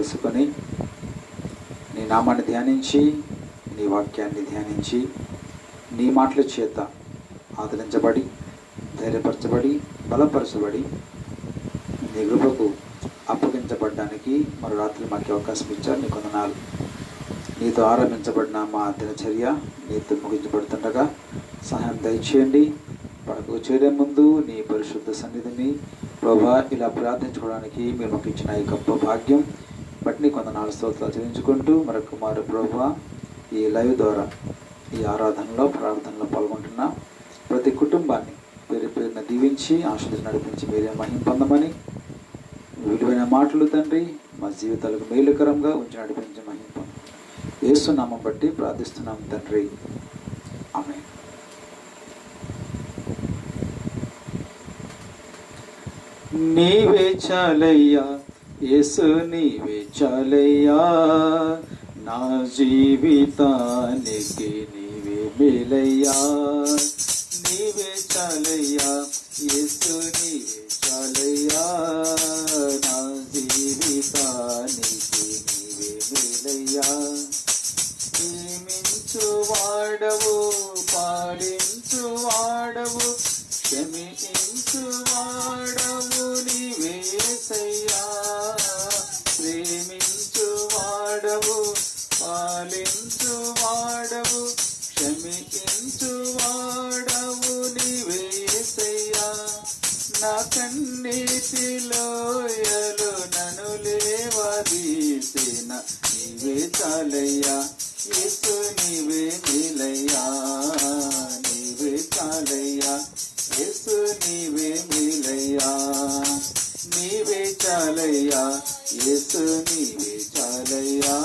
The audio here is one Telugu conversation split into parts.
కలుసుకొని నీ నామాన్ని ధ్యానించి, నీ వాక్యాన్ని ధ్యానించి, నీ మాటల చేత ఆదరించబడి, ధైర్యపరచబడి, బలపరచబడి, నీ కృపకు అప్పగించబడ్డానికి మరో రాత్రి మాకు అవకాశం ఇచ్చారు. నీ వందనాలు. నీతో ఆరంభించబడిన మా దినచర్య నీతో ముగించబడుతుండగా సహాయం దయచేయండి. పడకకు చేరే ముందు నీ పరిశుద్ధ సన్నిధిని ప్రభా ఇలా ప్రార్థించుకోవడానికి మీరు మాకు ఇచ్చిన ఈ గొప్ప భాగ్యం బట్టి నీకు వందనాలు, స్తోత్రాలు చెల్లించుకుంటూ మరొక మారు ప్రభా ఈ లైవ్ ద్వారా ఈ ఆరాధనలో ప్రార్థనలో పాల్గొంటున్న ప్రతి కుటుంబాన్ని పేరు పేరున దీవించి ఆశీర్వదించి నడిపించి మీరే మహిమ పొందమని, విలువైన మాటలు తండ్రి మా జీవితాలకు మేలుకరంగా ఉంచి నడిపించి మహిమ పొందమని యేసు నామం బట్టి ప్రార్థిస్తున్నాం తండ్రి, ఆమేన్. నీవే చాలయ్యా యేసు, నీవే చాలయ్యా, నా జీవితానికి నీవే మేలయ్యా. నీవే చాలయ్యా యేసు, నీవే చాలయ్యా, నా జీవితానికి నీవే మేలయ్యా. ప్రేమించు వాడవు, పాలించు వాడవు, క్షమించు వాడవు నీవే యేసయ్యా. ప్రేమించు వాడవు, పాలించు వాడవు, క్షమించు వాడవు నీవే యేసయ్యా. నా కన్నీటిలోయలు నన్ను లేవదీసిన నీవే చాలయ్యా యేసు, నీవే మేలయ్యా. నీవే చాలయ్యా యేసు, నీవే మేలయ్యా. నీవే చాలయ్యా యేసు, నీవే చాలయ్యా,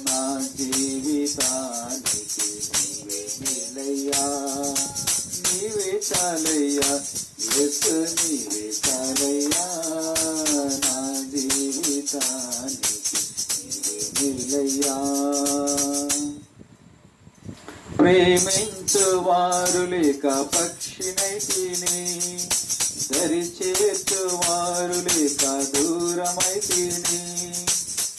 నా జీవితానికి నీవే మేలయ్యా. నీవే చాలయ్యా యేసు, నీవే చాలయ్యా, నా జీవితానికి నీవే మేలయ్యా. ప్రేమించు వారు లేక పక్షినైతిని, దరి చేర్చు వారు లేక దూరమైతిని.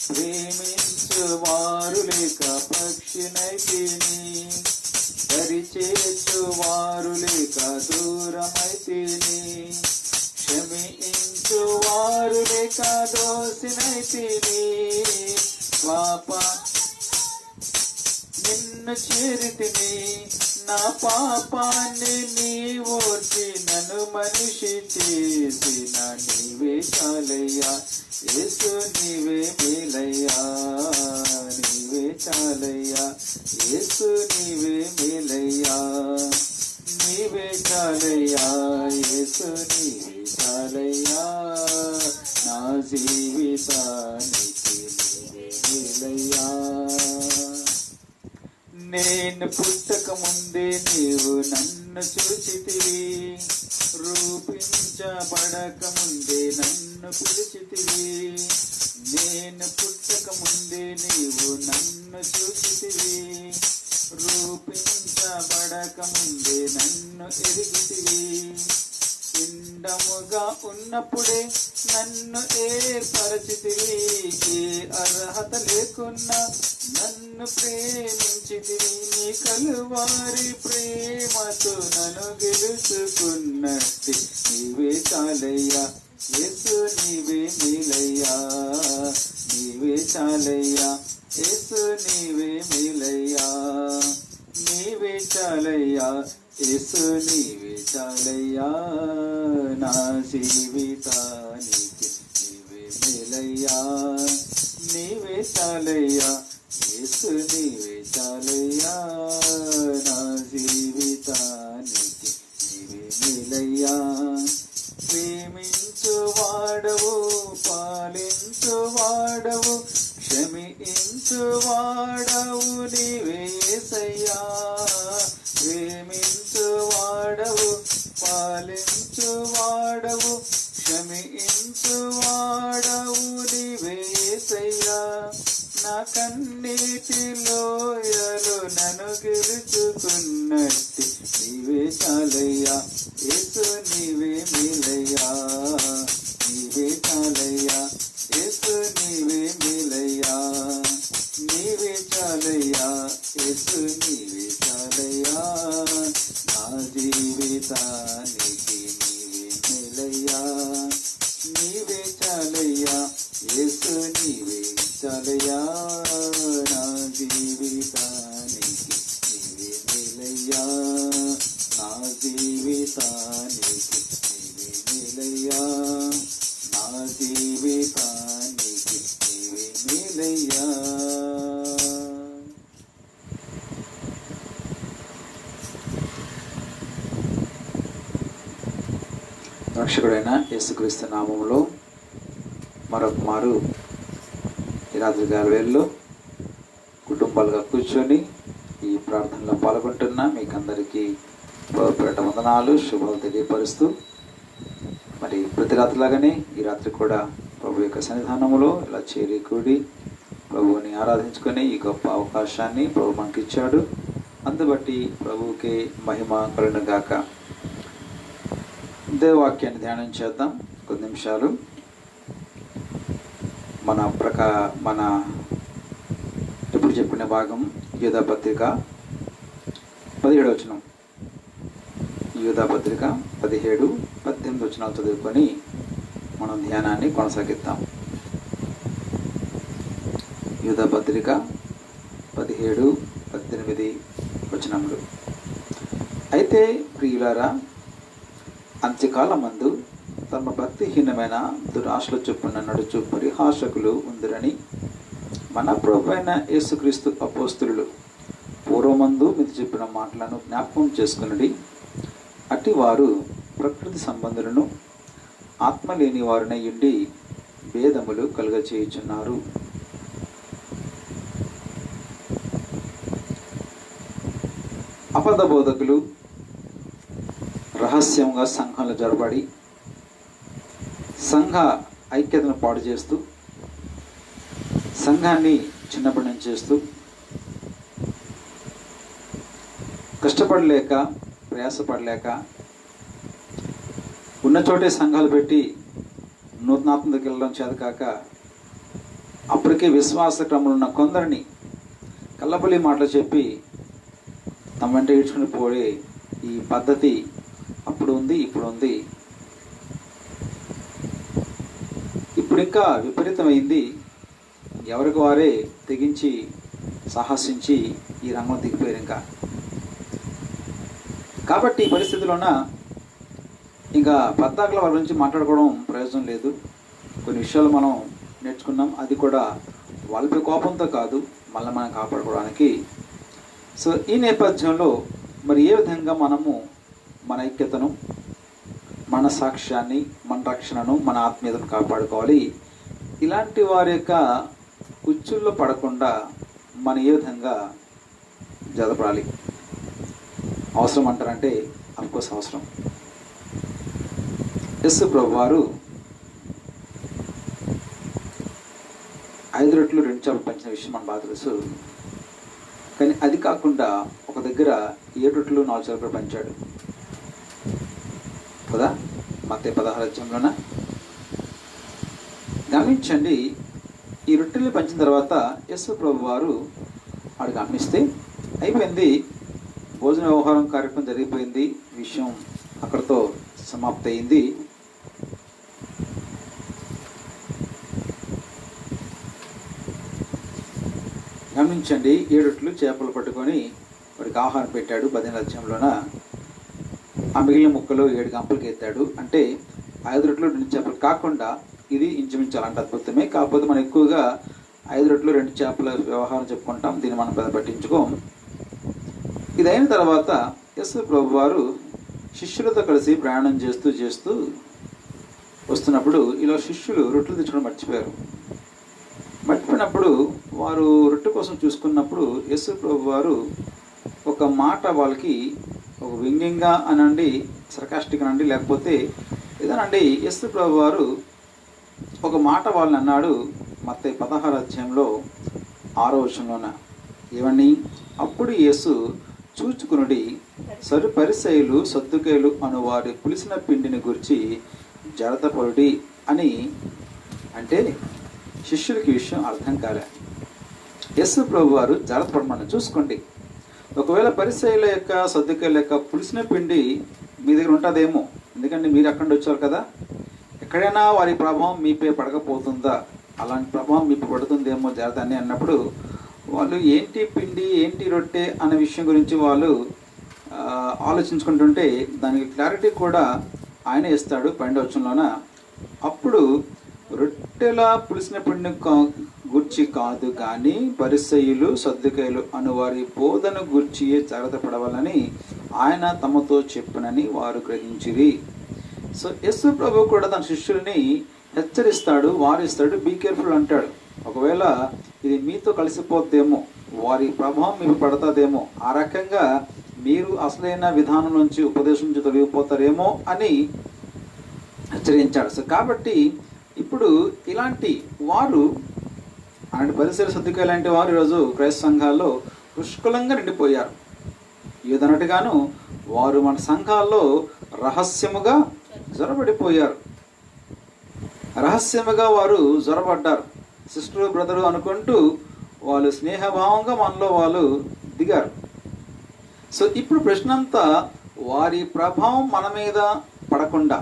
ప్రేమించు వారు లేక పక్షినైతిని, దరి చేర్చు వారు లేక దూరమైతిని. క్షమించు వారు లేక దోసినైతిని. పాప నిన్ను చేరితిని, నా పాపాన్ని నీ ఓర్చి నన్ను మనిషి చేసిన నీవే చాలయ్యా యేసు, నీవే మేలయ్యా. నీవే చాలయ్యా యేసు, నీవే మేలయ్యా. నీవే చాలయ్యా యేసు, నీవే చాలయ్యా, నా జీవితానికి నీవే మేలయ్యా. నేను పుట్టక ముందే నీవు నన్ను చూచితివి, రూపించబడక ముందే నన్ను పిలిచితివి. నేను పుట్టక ముందే నీవు నన్ను చూచితివి, రూపించబడక ముందే నన్ను ఎరిగితివి. పిండముగా ఉన్నప్పుడే నన్ను ఏర్పరచితివి, ఏ అర్హత లేకున్నా నన్ను ప్రేమించితివి. నీ కలువారి ప్రేమతో నన్ను గెలుచుకున్నట్టి నీవే చాలయ్యా యేసు, నీవే మేలయ్యా. నీవే చాలయ్యా యేసు, నీవే మేలయ్యా. నీవే చాలయ్యా యేసు, నీవే చాలయ్యా, నా జీవితానికి నీవే మేలయ్యా. నీవే చాలయ్యా యేసు, నీవే చాలయ్యా, నా జీవితానికి నీవే మేలయ్యా. ప్రేమించు వాడవు, పాలించు వాడవు, క్షమించు వాడవు నీవే యేసయ్యా. ప్రేమించు వాడవు, పాలించు వాడవు, క్షమించు వాడవు నీవే యేసయ్యా. నా కన్నీటిలోయలు నన్ను గెలుచుకున్నట్టి నీవే చాలయ్యా యేసు, నీవే మేలయ్యా. నీవే చాలయ్యా యేసు, నీవే యేసు నీవే చాలయ్యా నా జీవితానికి, నీవే మేలయ్యా నా జీవితానికి, నీవే మేలయ్యా నా జీవితానికి, నీవే మేలయ్యా. రక్షకుడైన యేసుక్రీస్తు నామములో మరొక మారు ఈ రాత్రి వేళలో కుటుంబాలుగా కూర్చొని ఈ ప్రార్థనలో పాల్గొంటున్న మీకందరికీ ప్రభుపేట వందనాలు, శుభాలు తెలియపరుస్తూ, మరి ప్రతి రాత్రిలాగానే ఈ రాత్రి కూడా ప్రభు యొక్క సన్నిధానములో ఇలా చేరి కూడి ప్రభువుని ఆరాధించుకొని ఈ గొప్ప అవకాశాన్ని ప్రభు మనకి ఇచ్చాడు. అందుబట్టి ప్రభువుకి మహిమ కలుగునుగాక. దేవవాక్యాన్ని ధ్యానం చేద్దాం కొద్ది నిమిషాలు. మన ఇప్పుడు చెప్పిన భాగం యూదా పత్రిక 17వ వచనం, యూదా పత్రిక 17, 18 వచనాలు చదువుకొని మనం ధ్యానాన్ని కొనసాగిద్దాం. యూదా పత్రిక 17, 18 వచనములు. అయితే ప్రియులారా, అంత్యకాలమందు తమ భక్తిహీనమైన దురాశల చొప్పున నడుచు పరిహాసకులు ఉందిరని మన ప్రభువైన యేసుక్రీస్తు అపోస్తలులు పూర్వమందు మీకు చెప్పిన మాటలను జ్ఞాపకం చేసుకుని, అట్టి వారు ప్రకృతి సంబంధులను ఆత్మ లేని వారినై ఉండి భేదములు కలుగచేయుచున్నారు. అబద్ధ బోధకులు రహస్యంగా సంఘంలో జరబడి సంఘ ఐక్యతను పాడు చేస్తూ, సంఘాన్ని చిన్నపడం చేస్తూ, కష్టపడలేక ప్రయాసపడలేక ఉన్న చోటే సంఘాలు పెట్టి నూతనాత్మకు వెళ్ళడం చేతకాక అప్పటికే విశ్వాస క్రమంలో ఉన్న కొందరిని కల్లబలి మాటలు చెప్పి తమ వెంట ఈడ్చుకుని పోయే ఈ పద్ధతి అప్పుడు ఉంది, ఇప్పుడు ఉంది. ఇప్పుడు ఇంకా విపరీతమైంది. ఎవరికి వారే తెగించి సాహసించి ఈ రంగం దిగిపోయారు ఇంకా. కాబట్టి ఈ పరిస్థితిలోన ఇంకా పద్దాకల వారి నుంచి మాట్లాడుకోవడం ప్రయోజనం లేదు. కొన్ని విషయాలు మనం నేర్చుకున్నాం, అది కూడా వాళ్ళపై కోపంతో కాదు, మళ్ళీ మనం కాపాడుకోవడానికి. సో ఈ నేపథ్యంలో మరి ఏ విధంగా మనము మన ఐక్యతను, మన సాక్ష్యాన్ని, మన రక్షణను, మన ఆత్మీయతను కాపాడుకోవాలి, ఇలాంటి వారి యొక్క ఉచ్చుల్లో పడకుండా మనం ఏ విధంగా జతపడాలి, అవసరం అంటారంటే అఫ్కోర్స్ అవసరం. యేసు ప్రభువారు 5 రొట్టెలు 2 చేపలు పంచిన విషయం మన బాగా తెలుసు. కానీ అది కాకుండా ఒక దగ్గర 7 రొట్టెలు 4 చేపలు పంచాడు కదా, మత్తయి 16వ అధ్యాయంలోన. గమనించండి, ఈ రొట్టెలు పంచిన తర్వాత యేసు ప్రభు వారు వాడు గమనిస్తే అయిపోయింది, భోజన వ్యవహారం కార్యక్రమం జరిగిపోయింది, విషయం అక్కడితో సమాప్తి అయింది. గమనించండి, 7 రొట్టెలు చేపలు పట్టుకొని వాడికి ఆహారం పెట్టాడు 15వ అధ్యాయంలోన. ఆ మిగిలిన ముక్కలు 7 గంపలకి ఎత్తాడు. అంటే 5 రొట్టెలు 2 చేపలు కాకుండా ఇది ఇంచుమించాలంటే అద్భుతమే. కాకపోతే మనం ఎక్కువగా 5 రొట్టెలు 2 చేపల వ్యవహారం చెప్పుకుంటాం, దీన్ని మనం పెద్ద పట్టించుకోం. ఇది అయిన తర్వాత యేసు ప్రభు వారు శిష్యులతో కలిసి ప్రయాణం చేస్తూ వస్తున్నప్పుడు ఇలా శిష్యులు రొట్టెలు తెచ్చుకోవడం మర్చిపోయినప్పుడు వారు రొట్టె కోసం చూసుకున్నప్పుడు యేసు ప్రభు వారు ఒక మాట వాళ్ళకి, ఒక వ్యంగ్యంగా అనండి, సర్కాస్టిక్ అనండి, లేకపోతే ఏదనండి, యేసు ప్రభు వారు ఒక మాట వాళ్ళని అన్నాడు. మత్తయి 16వ అధ్యాయంలో 6వ వచనంలోన ఏమని, అప్పుడు యేసు చూచుకునుడి పరిసయ్యులు సద్దుకయ్యులు అను వారి పులిసిన పిండిని గురించి జడతపరుడి అని. అంటే శిష్యులకి విషయం అర్థం కాలే. యేసు ప్రభు వారు జడతపడమని చూసుకోండి. ఒకవేళ పరిసయ్యుల యొక్క సద్దుకయ్యుల యొక్క పులిసిన పిండి మీ దగ్గర ఉంటుందేమో, ఎందుకంటే మీరు అక్కడి నుంచి వచ్చారు కదా, ఎక్కడైనా వారి ప్రభావం మీపై పడకపోతుందా అలాంటి ప్రభావం మీకు పడుతుందేమో జాగ్రత్త అని అన్నప్పుడు వాళ్ళు ఏంటి పిండి ఏంటి రొట్టె అనే విషయం గురించి వాళ్ళు ఆలోచించుకుంటుంటే దానికి క్లారిటీ కూడా ఆయన ఇస్తాడు 12వ వచనంలోన. అప్పుడు రొట్టెల పులిసిన పిండిని గూర్చి కాదు కానీ పరిసయ్యులు సద్దుకాయలు అను వారి బోధన గూర్చియే జాగ్రత్త పడవాలని ఆయన తమతో చెప్పునని వారు గ్రహించిరి. సో యేసు ప్రభు కూడా తన శిష్యుల్ని హెచ్చరిస్తాడు, వారిస్తాడు, బీ కేర్ఫుల్ అంటాడు. ఒకవేళ ఇది మీతో కలిసిపోద్దేమో, వారి ప్రభావం మీకు పడుతుందేమో, ఆ రకంగా మీరు అసలైన విధానం నుంచి ఉపదేశం నుంచి తొలగిపోతారేమో అని హెచ్చరించాడు. సో కాబట్టి ఇప్పుడు ఇలాంటి వారు అలాంటి పరిసర సర్దుకాయలు లాంటి వారు ఈరోజు క్రైస్తవ సంఘాల్లో పుష్కలంగా నిండిపోయారు. ఏదన్నట్టుగాను వారు మన సంఘాల్లో రహస్యముగా జ్వరపడిపోయారు. రహస్యముగా వారు జ్వరపడ్డారు. సిస్టర్ బ్రదరు అనుకుంటూ వాళ్ళు స్నేహభావంగా మనలో వాళ్ళు దిగారు. సో ఇప్పుడు ప్రశ్న అంతా వారి ప్రభావం మన మీద పడకుండా,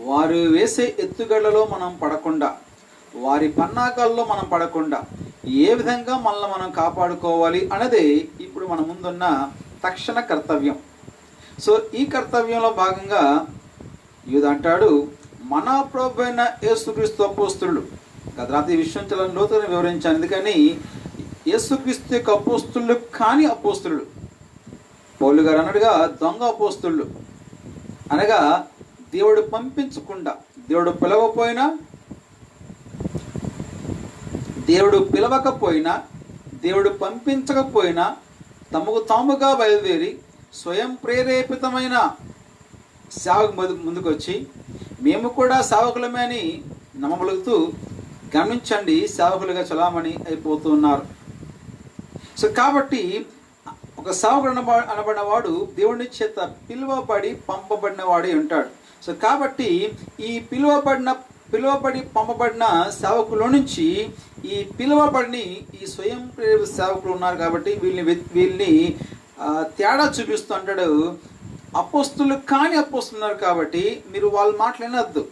వారు వేసే ఎత్తుగడలో మనం పడకుండా, వారి పన్నాగాల్లో మనం పడకుండా ఏ విధంగా మనల్ని మనం కాపాడుకోవాలి అన్నదే ఇప్పుడు మన ముందున్న తక్షణ కర్తవ్యం. సో ఈ కర్తవ్యంలో భాగంగా యూదా అంటాడు, మన ప్రభు అయిన యేసుక్రీస్తు అపోస్తులు. గత రాత్రి ఈ విషయం చాలా లోతుగా వివరించాను. ఎందుకని యేసుక్రీస్తు యొక్క అపోస్తులు కాని అపోస్తులు, పౌలు గారు అన్నట్టుగా దొంగ అపోస్తులు, అనగా దేవుడు పంపించకుండా, దేవుడు పిలవకపోయినా, దేవుడు పంపించకపోయినా తమకు తాముగా బయలుదేరి స్వయం ప్రేరేపితమైన సేవకు ముందుకొచ్చి మేము కూడా సేవకులమే అని నమ్మబలుగుతూ, గమనించండి, సేవకులుగా చలామణి అయిపోతున్నారు. సో కాబట్టి ఒక సేవకుడు అనబడినవాడు దేవుని చేత పిలువబడి పంపబడిన వాడే ఉంటాడు. సో కాబట్టి ఈ పిలువబడి పంపబడిన సేవకుల నుంచి ఈ పిలువబడిని ఈ స్వయం ప్రేరిత సేవకులు ఉన్నారు. కాబట్టి వీళ్ళని తేడా చూపిస్తూ అంటాడు, అపోస్తులు కాని అపోస్తున్నారు కాబట్టి మీరు వాళ్ళు మాట్లాడద్దు.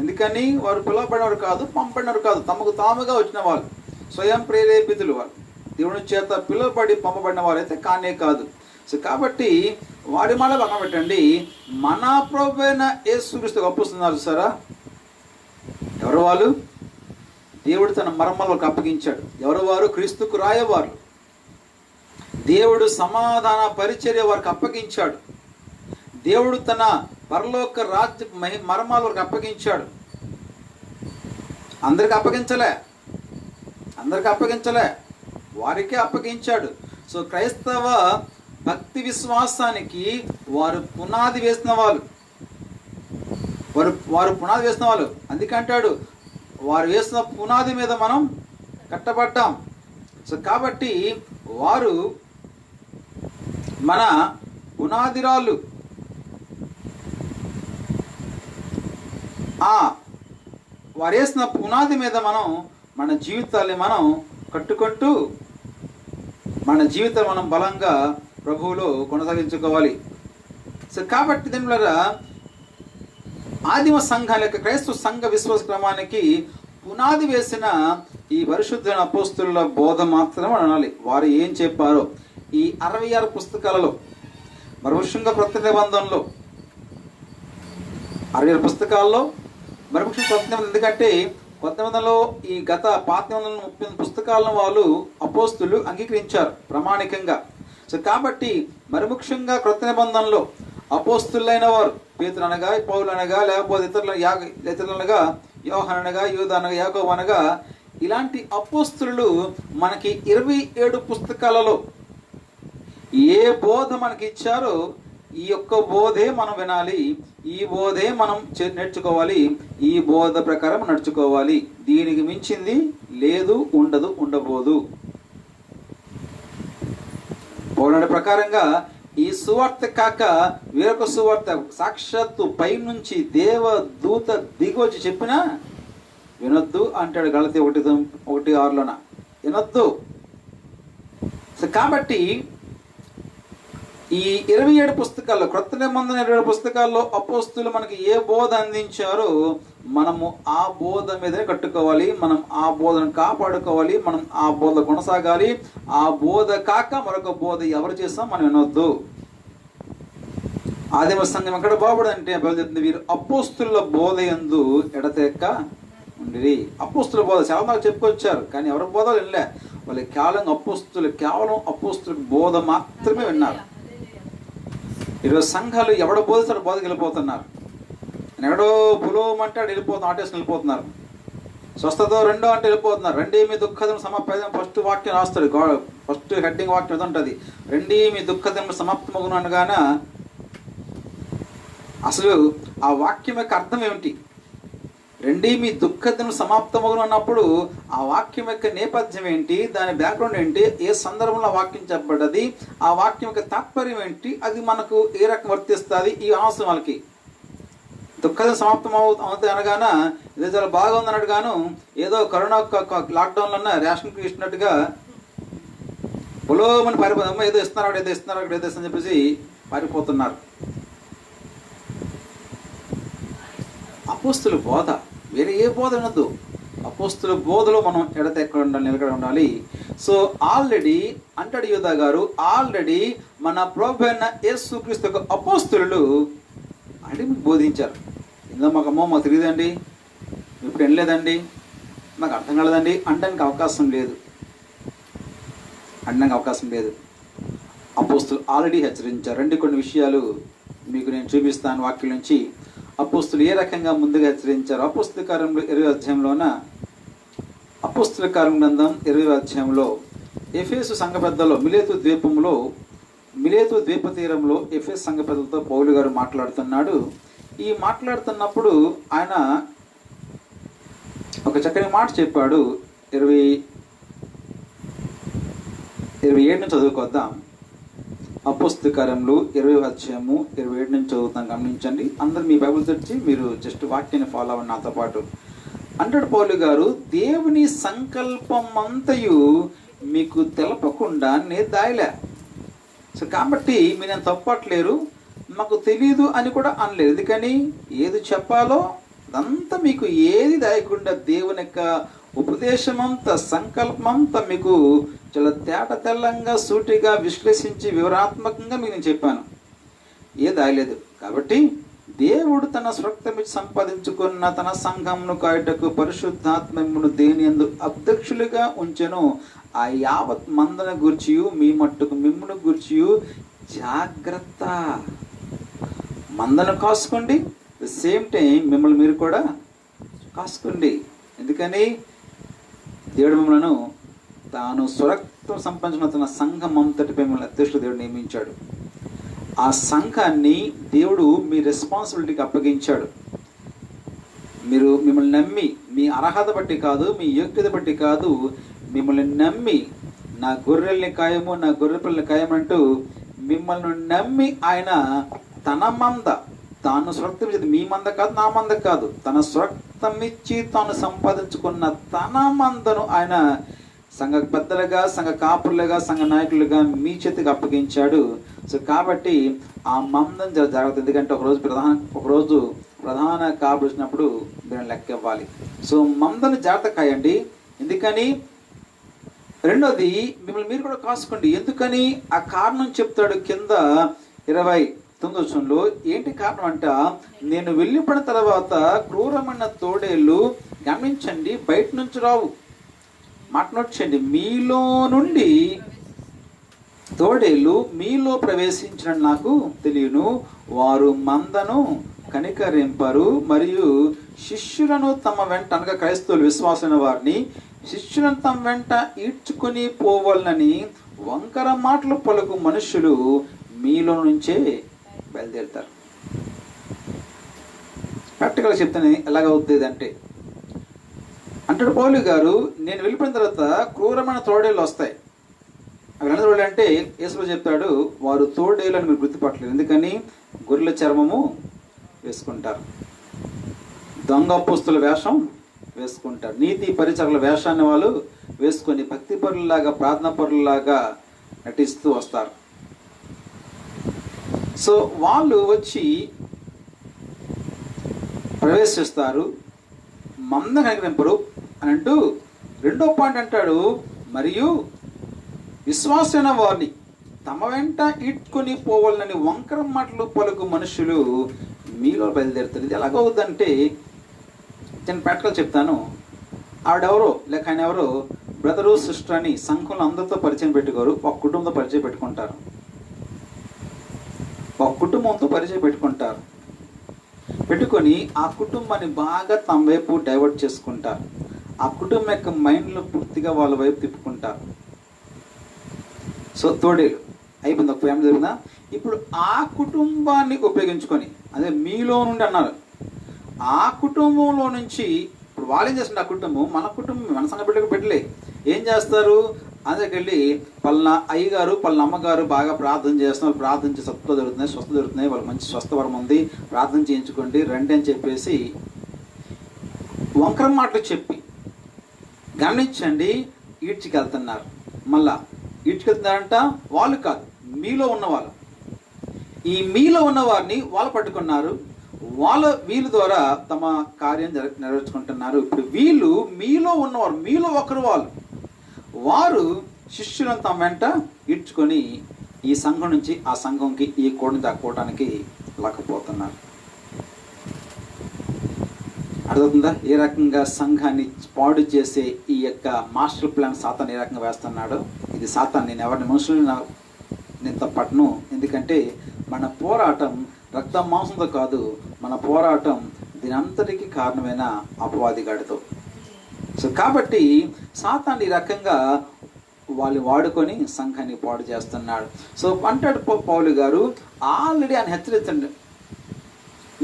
ఎందుకని వారు పిలువబడినవారు కాదు, పంపబడినవారు కాదు, తమకు తాముగా వచ్చిన వాళ్ళు, స్వయం ప్రేరేపితులు. వాళ్ళు దేవుని చేత పిలువబడి పంపబడిన వారైతే కానే కాదు. సో కాబట్టి వారి మాట పక్కన పెట్టండి, మన ప్రభువైన యేసుక్రీస్తుకు అప్పొస్తున్నారు చూసారా. ఎవరు వాళ్ళు? దేవుడు తన మర్మాలకు అప్పగించాడు. ఎవరు వారు? క్రీస్తుకు రాయవారు. దేవుడు సమాధాన పరిచర్య వారికి అప్పగించాడు. దేవుడు తన పరలోక రాజ్య మర్మాల వరకు అప్పగించాడు. అందరికి అప్పగించలే, వారికే అప్పగించాడు. సో క్రైస్తవ భక్తి విశ్వాసానికి వారు పునాది వేసిన వాళ్ళు, వారు పునాది వేసిన వాళ్ళు. అందుకంటాడు, వారు వేసిన పునాది మీద మనం కట్టబడ్డాం. సో కాబట్టి వారు మన పునాదిరాళ్ళు. వారు వేసిన పునాది మీద మనం మన జీవితాన్ని మనం కట్టుకుంటూ మన జీవితం మనం బలంగా ప్రభువులో కొనసాగించుకోవాలి. సో కాబట్టి దీని ద్వారా ఆదిమ సంఘాల యొక్క క్రైస్తవ సంఘ విశ్వాస క్రమానికి పునాది వేసిన ఈ పరిశుద్ధ అపోస్తుల బోధ మాత్రమే అనాలి. వారు ఏం చెప్పారో ఈ 66 పుస్తకాలలో, మరి ముఖ్యంగా కొత్త నిబంధనలో 66 పుస్తకాల్లో, మరి ముఖ్యంగా కొత్త నిబంధన, ఎందుకంటే కొత్త నిబంధనలో ఈ గత పాత నిబంధనలు 30 పుస్తకాలను వాళ్ళు అపోస్తులు అంగీకరించారు ప్రామాణికంగా. సో కాబట్టి మరి ముఖ్యంగా కొత్త నిబంధనలో అపోస్తులైన వారు పేతురు అనగా, పౌలు అనగా, లేకపోతే ఇతరులు అనగా, యోహాను అనగా, యూదా అనగా, యాకోబు అనగా, ఇలాంటి అపోస్తులు మనకి 27 పుస్తకాలలో ఏ బోధ మనకి ఇచ్చారో ఈ యొక్క బోధే మనం వినాలి, ఈ బోధే మనం నేర్చుకోవాలి, ఈ బోధ ప్రకారం నడుచుకోవాలి. దీనికి మించింది లేదు, ఉండబోదు. పౌరుడి ప్రకారంగా ఈ సువార్త కాక వేరొక సువార్త సాక్షాత్తు పై నుంచి దేవదూత దిగొచ్చి చెప్పినా వినొద్దు అంటాడు గలతీ 1:6లోన. వినొద్దు. సో కాబట్టి ఈ 27 పుస్తకాల్లో, క్రొత్త నిబంధన 27 పుస్తకాల్లో అపోస్తులు మనకి ఏ బోధ అందించారో మనము ఆ బోధ మీదనే కట్టుకోవాలి, మనం ఆ బోధను కాపాడుకోవాలి, మనం ఆ బోధ కొనసాగాలి. ఆ బోధ కాక మరొక బోధ ఎవరు చేస్తాం మనం వినొద్దు. ఆదిమ సంఘం ఎక్కడ బాగుపడంటే చెప్తుంది, వీరు అపోస్తుల బోధ యందు ఎడతెక్క ఉండిరి. అపోస్తుల బోధ చాలా మంది చెప్పుకొచ్చారు, కానీ ఎవరి బోధలు వినలే. వాళ్ళు కేవలం అపోస్తుల బోధ మాత్రమే విన్నారు. ఈరోజు సంఘాలు ఎవడ బోధిస్తాడు బోధకి వెళ్ళిపోతున్నారు. ఎక్కడో పులోమంటే ఆటేసి వెళ్ళిపోతున్నారు. స్వస్థత రెండో అంటే వెళ్ళిపోతున్నారు. రెండే మీ దుఃఖదం సమాప్తం ఫస్ట్ వాక్యం రాస్తాడు, ఫస్ట్ హెడ్డింగ్ వాక్యం ఉంటుంది, రెండే మీ దుఃఖదం సమాప్తమగును అనగాన అసలు ఆ వాక్యం యొక్క అర్థం ఏమిటి? రెండే మీ దుఃఖదం సమాప్తమగును అన్నప్పుడు ఆ వాక్యం యొక్క నేపథ్యం ఏంటి, దాని బ్యాక్గ్రౌండ్ ఏంటి, ఏ సందర్భంలో ఆ వాక్యం చెప్పబడ్డది, ఆ వాక్యం యొక్క తాత్పర్యం ఏంటి, అది మనకు ఏ రకం వర్తిస్తుంది, ఈ అవసరం వాళ్ళకి. దుఃఖం సమాప్తం అవుతాయి అనగాన ఇదే చాలా బాగుంది అన్నట్టుగాను, ఏదో కరోనా లాక్డౌన్లో రేషన్కి ఇచ్చినట్టుగా పొలోమని పారిపోతాం, ఏదో ఇస్తున్నారు అక్కడ ఏదో ఇస్తున్నారు అక్కడ ఏదో ఇస్తుందని చెప్పేసి పారిపోతున్నారు. అపోస్తుల బోధ వేరే ఏ బోధ ఉండదు. అపోస్తుల బోధలో మనం ఎడతెక్కడ ఉండాలి, నిలకడ ఉండాలి. సో ఆల్రెడీ అంటాడు యూదా గారు, ఆల్రెడీ మన ప్రభు అయిన యేసుక్రీస్తు యొక్క అపోస్తులు అంటే మీకు బోధించారు. ఇందులో మాకు తెలియదండి, ఇప్పుడు వినలేదండి, మాకు అర్థం కాలేదండి అనడానికి అవకాశం లేదు. అపోస్తులు ఆల్రెడీ హెచ్చరించారు. కొన్ని విషయాలు మీకు నేను చూపిస్తాను వాక్యం నుంచి. అపోస్తులు ఏ రకంగా ముందుగా హెచ్చరించారు. అపోస్తుల కార్యములు 20వ అధ్యాయంలోన, అపోస్తుల కార్యం గ్రంథం 20వ అధ్యాయంలో ఎఫెసు సంఘ పెద్దలో మిలేతు ద్వీప తీరంలో ఎఫెసు సంఘ పెద్దలతో పౌలు గారు మాట్లాడుతున్నాడు. ఈ మాట్లాడుతున్నప్పుడు ఆయన ఒక చక్కని మాట చెప్పాడు. 27 నుంచి చదువుకొద్దాం. అపోస్తుల కార్యములు 20వ అధ్యాయము 27 నుంచి చదువుతాం, గమనించండి. అందరు మీ బైబిల్ తెచ్చి మీరు జస్ట్ వాక్యాన్ని ఫాలో అవ్వండి నాతో పాటు. అంటాడు పౌలు గారు, దేవుని సంకల్పం అంతయు మీకు తెలపకుండా నేను దాయలే. సో కాబట్టి మీరు నేను తప్పట్లేరు, మాకు తెలియదు అని కూడా అనలేదు. ఎందుకని ఏది చెప్పాలో అదంతా మీకు ఏది దాయకుండా దేవుని యొక్క ఉపదేశమంతా సంకల్పమంతా మీకు చాలా తేట తెల్లంగా సూటిగా విశ్లేషించి వివరాత్మకంగా మీకు నేను చెప్పాను, ఏ దాయలేదు. కాబట్టి దేవుడు తన స్వరక్తమిచ్చి సంపాదించుకున్న తన సంఘమును కాయుటకు పరిశుద్ధాత్మను దేని యందు అధ్యక్షులుగా ఉంచెను. ఆ యావత్ మందను గూర్చి మీ మట్టుకు మిమ్మును గూర్చి జాగ్రత్త. మందను కాసుకోండి, సేమ్ టైం మిమ్మల్ని మీరు కూడా కాసుకోండి. ఎందుకని దేవుడు మిమ్మల్ని తాను స్వరక్తం సంపాదించిన తన సంఘం అంతటిపై మిమ్మల్ని అధ్యక్షుడు దేవుడు నియమించాడు. ఆ సంఘాన్ని దేవుడు మీ రెస్పాన్సిబిలిటీకి అప్పగించాడు. మిమ్మల్ని నమ్మి, మీ అర్హత బట్టి కాదు, మీ యోగ్యత బట్టి కాదు, మిమ్మల్ని నమ్మి నా గొర్రెల్ని ఖాయము, నా గొర్రె పిల్లల్ని ఖాయం అంటూ మిమ్మల్ని నమ్మి ఆయన తన మంద, తాను స్వరక్తం ఇచ్చేది, మీ మంద కాదు, నా మంద కాదు, తన స్వరక్తం ఇచ్చి తాను సంపాదించుకున్న తన మందను ఆయన సంఘ పెద్దలుగా, సంఘ కాపురులుగా, సంఘ నాయకులుగా మీ చేతికి అప్పగించాడు. సో కాబట్టి ఆ మందం జాగ్రత్త. ఎందుకంటే ఒకరోజు ప్రధాన కాపురు వచ్చినప్పుడు మీరు లెక్క ఇవ్వాలి. సో మందను జాగ్రత్త కాయండి. ఎందుకని? రెండోది, మిమ్మల్ని మీరు కూడా కాసుకోండి. ఎందుకని? ఆ కారణం చెప్తాడు కింద 29 ఏంటి కారణం అంట, నేను వెళ్ళిపోయిన తర్వాత క్రూరమైన తోడేళ్ళు, గమనించండి, బయట నుంచి రావు, మాట్లాడచ్చండి, మీలో నుండి తోడేళ్ళు మీలో ప్రవేశించిన నాకు తెలియను. వారు మందను కనికరింపరు, మరియు శిష్యులను తమ వెంట, అనగా క్రైస్తవులు విశ్వాసమైన వారిని శిష్యులను తమ వెంట ఈడ్చుకొని పోవాలని వంకర మాటలు పలుకు మనుషులు మీలో నుంచే బయలుదేరుతారు. ప్రాక్టికల్గా చెప్తాను ఎలాగవుతుంది అంటే, అంటాడు పౌలు గారు, నేను వెళ్ళిపోయిన తర్వాత క్రూరమైన తోడేళ్ళు వస్తాయి. అవి ఎలా తోడేళ్ళు అంటే యేసు చెప్తాడు, వారు తోడేళ్ళు అని మీరు గుర్తుపట్టలేదు. ఎందుకని? గొర్రెల చర్మము వేసుకుంటారు, దొంగ అపోస్తుల వేషం వేసుకుంటారు, నీతి పరిచరుల వేషాన్ని వాళ్ళు వేసుకొని భక్తి పరులలాగా, ప్రార్థన పరులలాగా నటిస్తూ వస్తారు. సో వాళ్ళు వచ్చి ప్రవేశిస్తారు, మందను కనికరింపరు అని అంటూ రెండో పాయింట్ అంటాడు, మరియు విశ్వాసమైన వారిని తమ వెంట ఈడ్కొని పోవాలని వంకర మాటలు పలుకు మనుషులు మీలో బయలుదేరుతారు. ఇది ఎలాగవుద్దంటే నేను ప్రాక్టికల్ చెప్తాను. ఆవిడెవరో లేక ఆయన ఎవరో బ్రదరు సిస్టర్ అని సంఘంలో అందరితో పరిచయం పెట్టుకోరు, ఒక కుటుంబంతో పరిచయం పెట్టుకుంటారు. ఒక కుటుంబంతో పరిచయం పెట్టుకుంటారు. పెట్టుకొని ఆ కుటుంబాన్ని బాగా తమ వైపు డైవర్ట్ చేసుకుంటారు. ఆ కుటుంబం యొక్క మైండ్లో పూర్తిగా వాళ్ళ వైపు తిప్పుకుంటారు. సో తోడేలు అయిపోయింది, ఒక ఫ్యామిలీ జరిగిందా. ఇప్పుడు ఆ కుటుంబాన్ని ఉపయోగించుకొని, అదే మీలో నుండి అన్నారు, ఆ కుటుంబంలో నుంచి ఇప్పుడు వాళ్ళు ఏం చేస్తుంటే ఆ కుటుంబం మన సంఘ బిడ్డలే ఏం చేస్తారు, అందుకెళ్ళి పలానా అయ్యగారు పలానా అమ్మగారు బాగా ప్రార్థన చేస్తున్నారు, ప్రార్థన చేసి స్వస్థ జరుగుతున్నాయి, వాళ్ళకి మంచి స్వస్థవరం ఉంది, ప్రార్థన చేయించుకోండి రండి అని చెప్పేసి వంకర మాటలు చెప్పి గమనించండి ఈడ్చికెళ్తున్నారు. మళ్ళా ఈడ్చికెళ్తున్నారంట వాళ్ళు కాదు, మీలో ఉన్నవాళ్ళు. ఈ మీలో ఉన్న వారిని వాళ్ళు పట్టుకున్నారు, వీళ్ళ ద్వారా తమ కార్యం నెరవేర్చుకుంటున్నారు. ఇప్పుడు వీళ్ళు మీలో ఉన్నవారు, మీలో ఒకరు వారు శిష్యులను తమ వెంట ఈడ్చుకొని ఈ సంఘం నుంచి ఆ సంఘంకి ఈ కోడిని దాక్కోవడానికి లేకపోతున్నారు. అర్థవుతుందా? ఏ రకంగా సంఘాన్ని పాడు చేసే ఈ యొక్క మాస్టర్ ప్లాన్ సాతాను ఏ రకంగా వేస్తున్నాడో. ఇది సాతాను, నేను ఎవరిని మనుషులు నేను తప్పట్ను. ఎందుకంటే మన పోరాటం రక్త మాంసంతో కాదు, మన పోరాటం దీనంతటికీ కారణమైన అపవాదిగాడితో. సో కాబట్టి సాతాను ఈ రకంగా వాళ్ళు వాడుకొని సంఘాన్ని పాడు చేస్తున్నాడు. సో అంటాడు పౌలు గారు, ఆల్రెడీ ఆయన హెచ్చరించండి,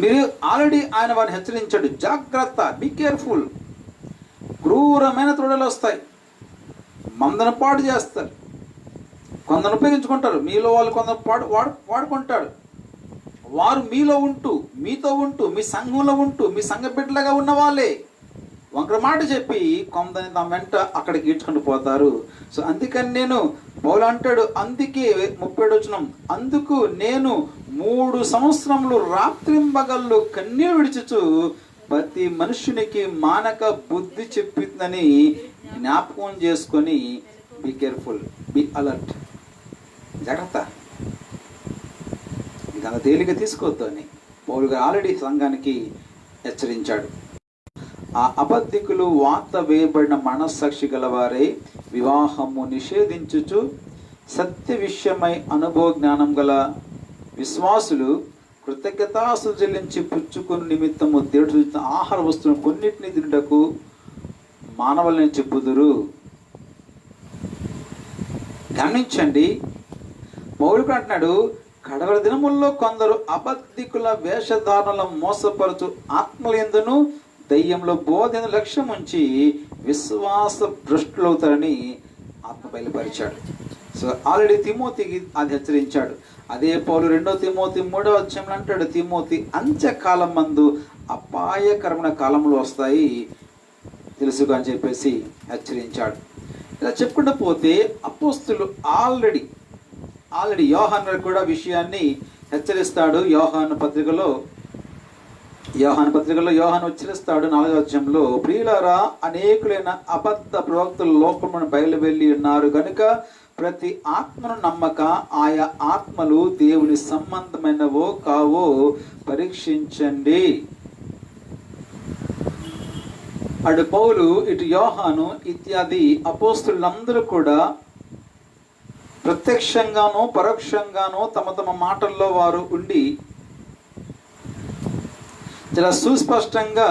మీరు ఆల్రెడీ ఆయన వారిని హెచ్చరించాడు, జాగ్రత్త, బీ కేర్ఫుల్. క్రూరమైన తొడలు వస్తాయి, మందను పాడు చేస్తారు, కొందరు ఉపయోగించుకుంటారు, మీలో వాళ్ళు కొందరు వాడుకుంటాడు. వారు మీతో ఉంటూ మీ సంఘంలో ఉంటూ మీ సంఘ బిడ్డలుగా ఉన్న వాళ్ళే వంకర మాట చెప్పి కొందని తమ వెంట అక్కడికి ఈడ్చుకుంటూ పోతారు. సో అందుకని నేను పౌలు అంటాడు, అందుకే 37 వచనం, అందుకు నేను 3 సంవత్సరములు రాత్రింబగళ్ళు కన్నీరు విడిచుచు ప్రతి మనుషునికి మానక బుద్ధి చెప్పిందని జ్ఞాపకం చేసుకొని బీ కేర్ఫుల్, బీ అలర్ట్, జాగ్రత్త, ఇదంతా తేలిక తీసుకోవద్దు అని పౌలు గారు ఆల్రెడీ సంఘానికి హెచ్చరించాడు. ఆ అబద్ధికులు వార్త వేయబడిన మనస్సాక్షి గలవారే వివాహము నిషేధించుచు సత్య విషయమై అనుభవ జ్ఞానం గల విశ్వాసులు కృతజ్ఞతాస్తులు చెల్లించి పుచ్చుకుని నిమిత్తము దేవుడు సూచించిన ఆహార వస్తువులను కొన్నిటిని తినుటకు మానవులని చెప్పుదురు. గమనించండి, పౌలుడు అంటున్నాడు, కడవరి దినముల్లో కొందరు అబద్ధికుల వేషధారణల మోసపరచు ఆత్మలందును దయ్యంలో బోధన లక్ష్యం ఉంచి విశ్వాస భ్రష్టులవుతారని ఆత్మ బయలుపరిచాడు. సో ఆల్రెడీ తిమోతికి అది హెచ్చరించాడు. అదే పౌలు 2 తిమోతి 3వ అధ్యాయంలో అంటాడు, తిమోతి అంత్యకాలం మందు అపాయకరమైన కాలంలో వస్తాయి తెలుసుగా అని చెప్పేసి హెచ్చరించాడు. ఇలా చెప్పుకుంటూ పోతే అపోస్తులు ఆల్రెడీ యోహాను కూడా విషయాన్ని హెచ్చరిస్తాడు. యోహాను పత్రికలో యోహాను హెచ్చరిస్తాడు 4వ అధ్యాయంలో, ప్రియులారా, అనేకులైన అబద్ధ ప్రవక్తలు లోకమును బయలు వెళ్ళి ఉన్నారు కనుక ప్రతి ఆత్మను నమ్మక ఆయా ఆత్మలు దేవుని సంబంధమైనవో కావో పరీక్షించండి. అటు పౌలు ఇటు యోహాను ఇత్యాది అపోస్తులందరూ కూడా ప్రత్యక్షంగానో పరోక్షంగానో తమ మాటల్లో వారు ఉండి చాలా సుస్పష్టంగా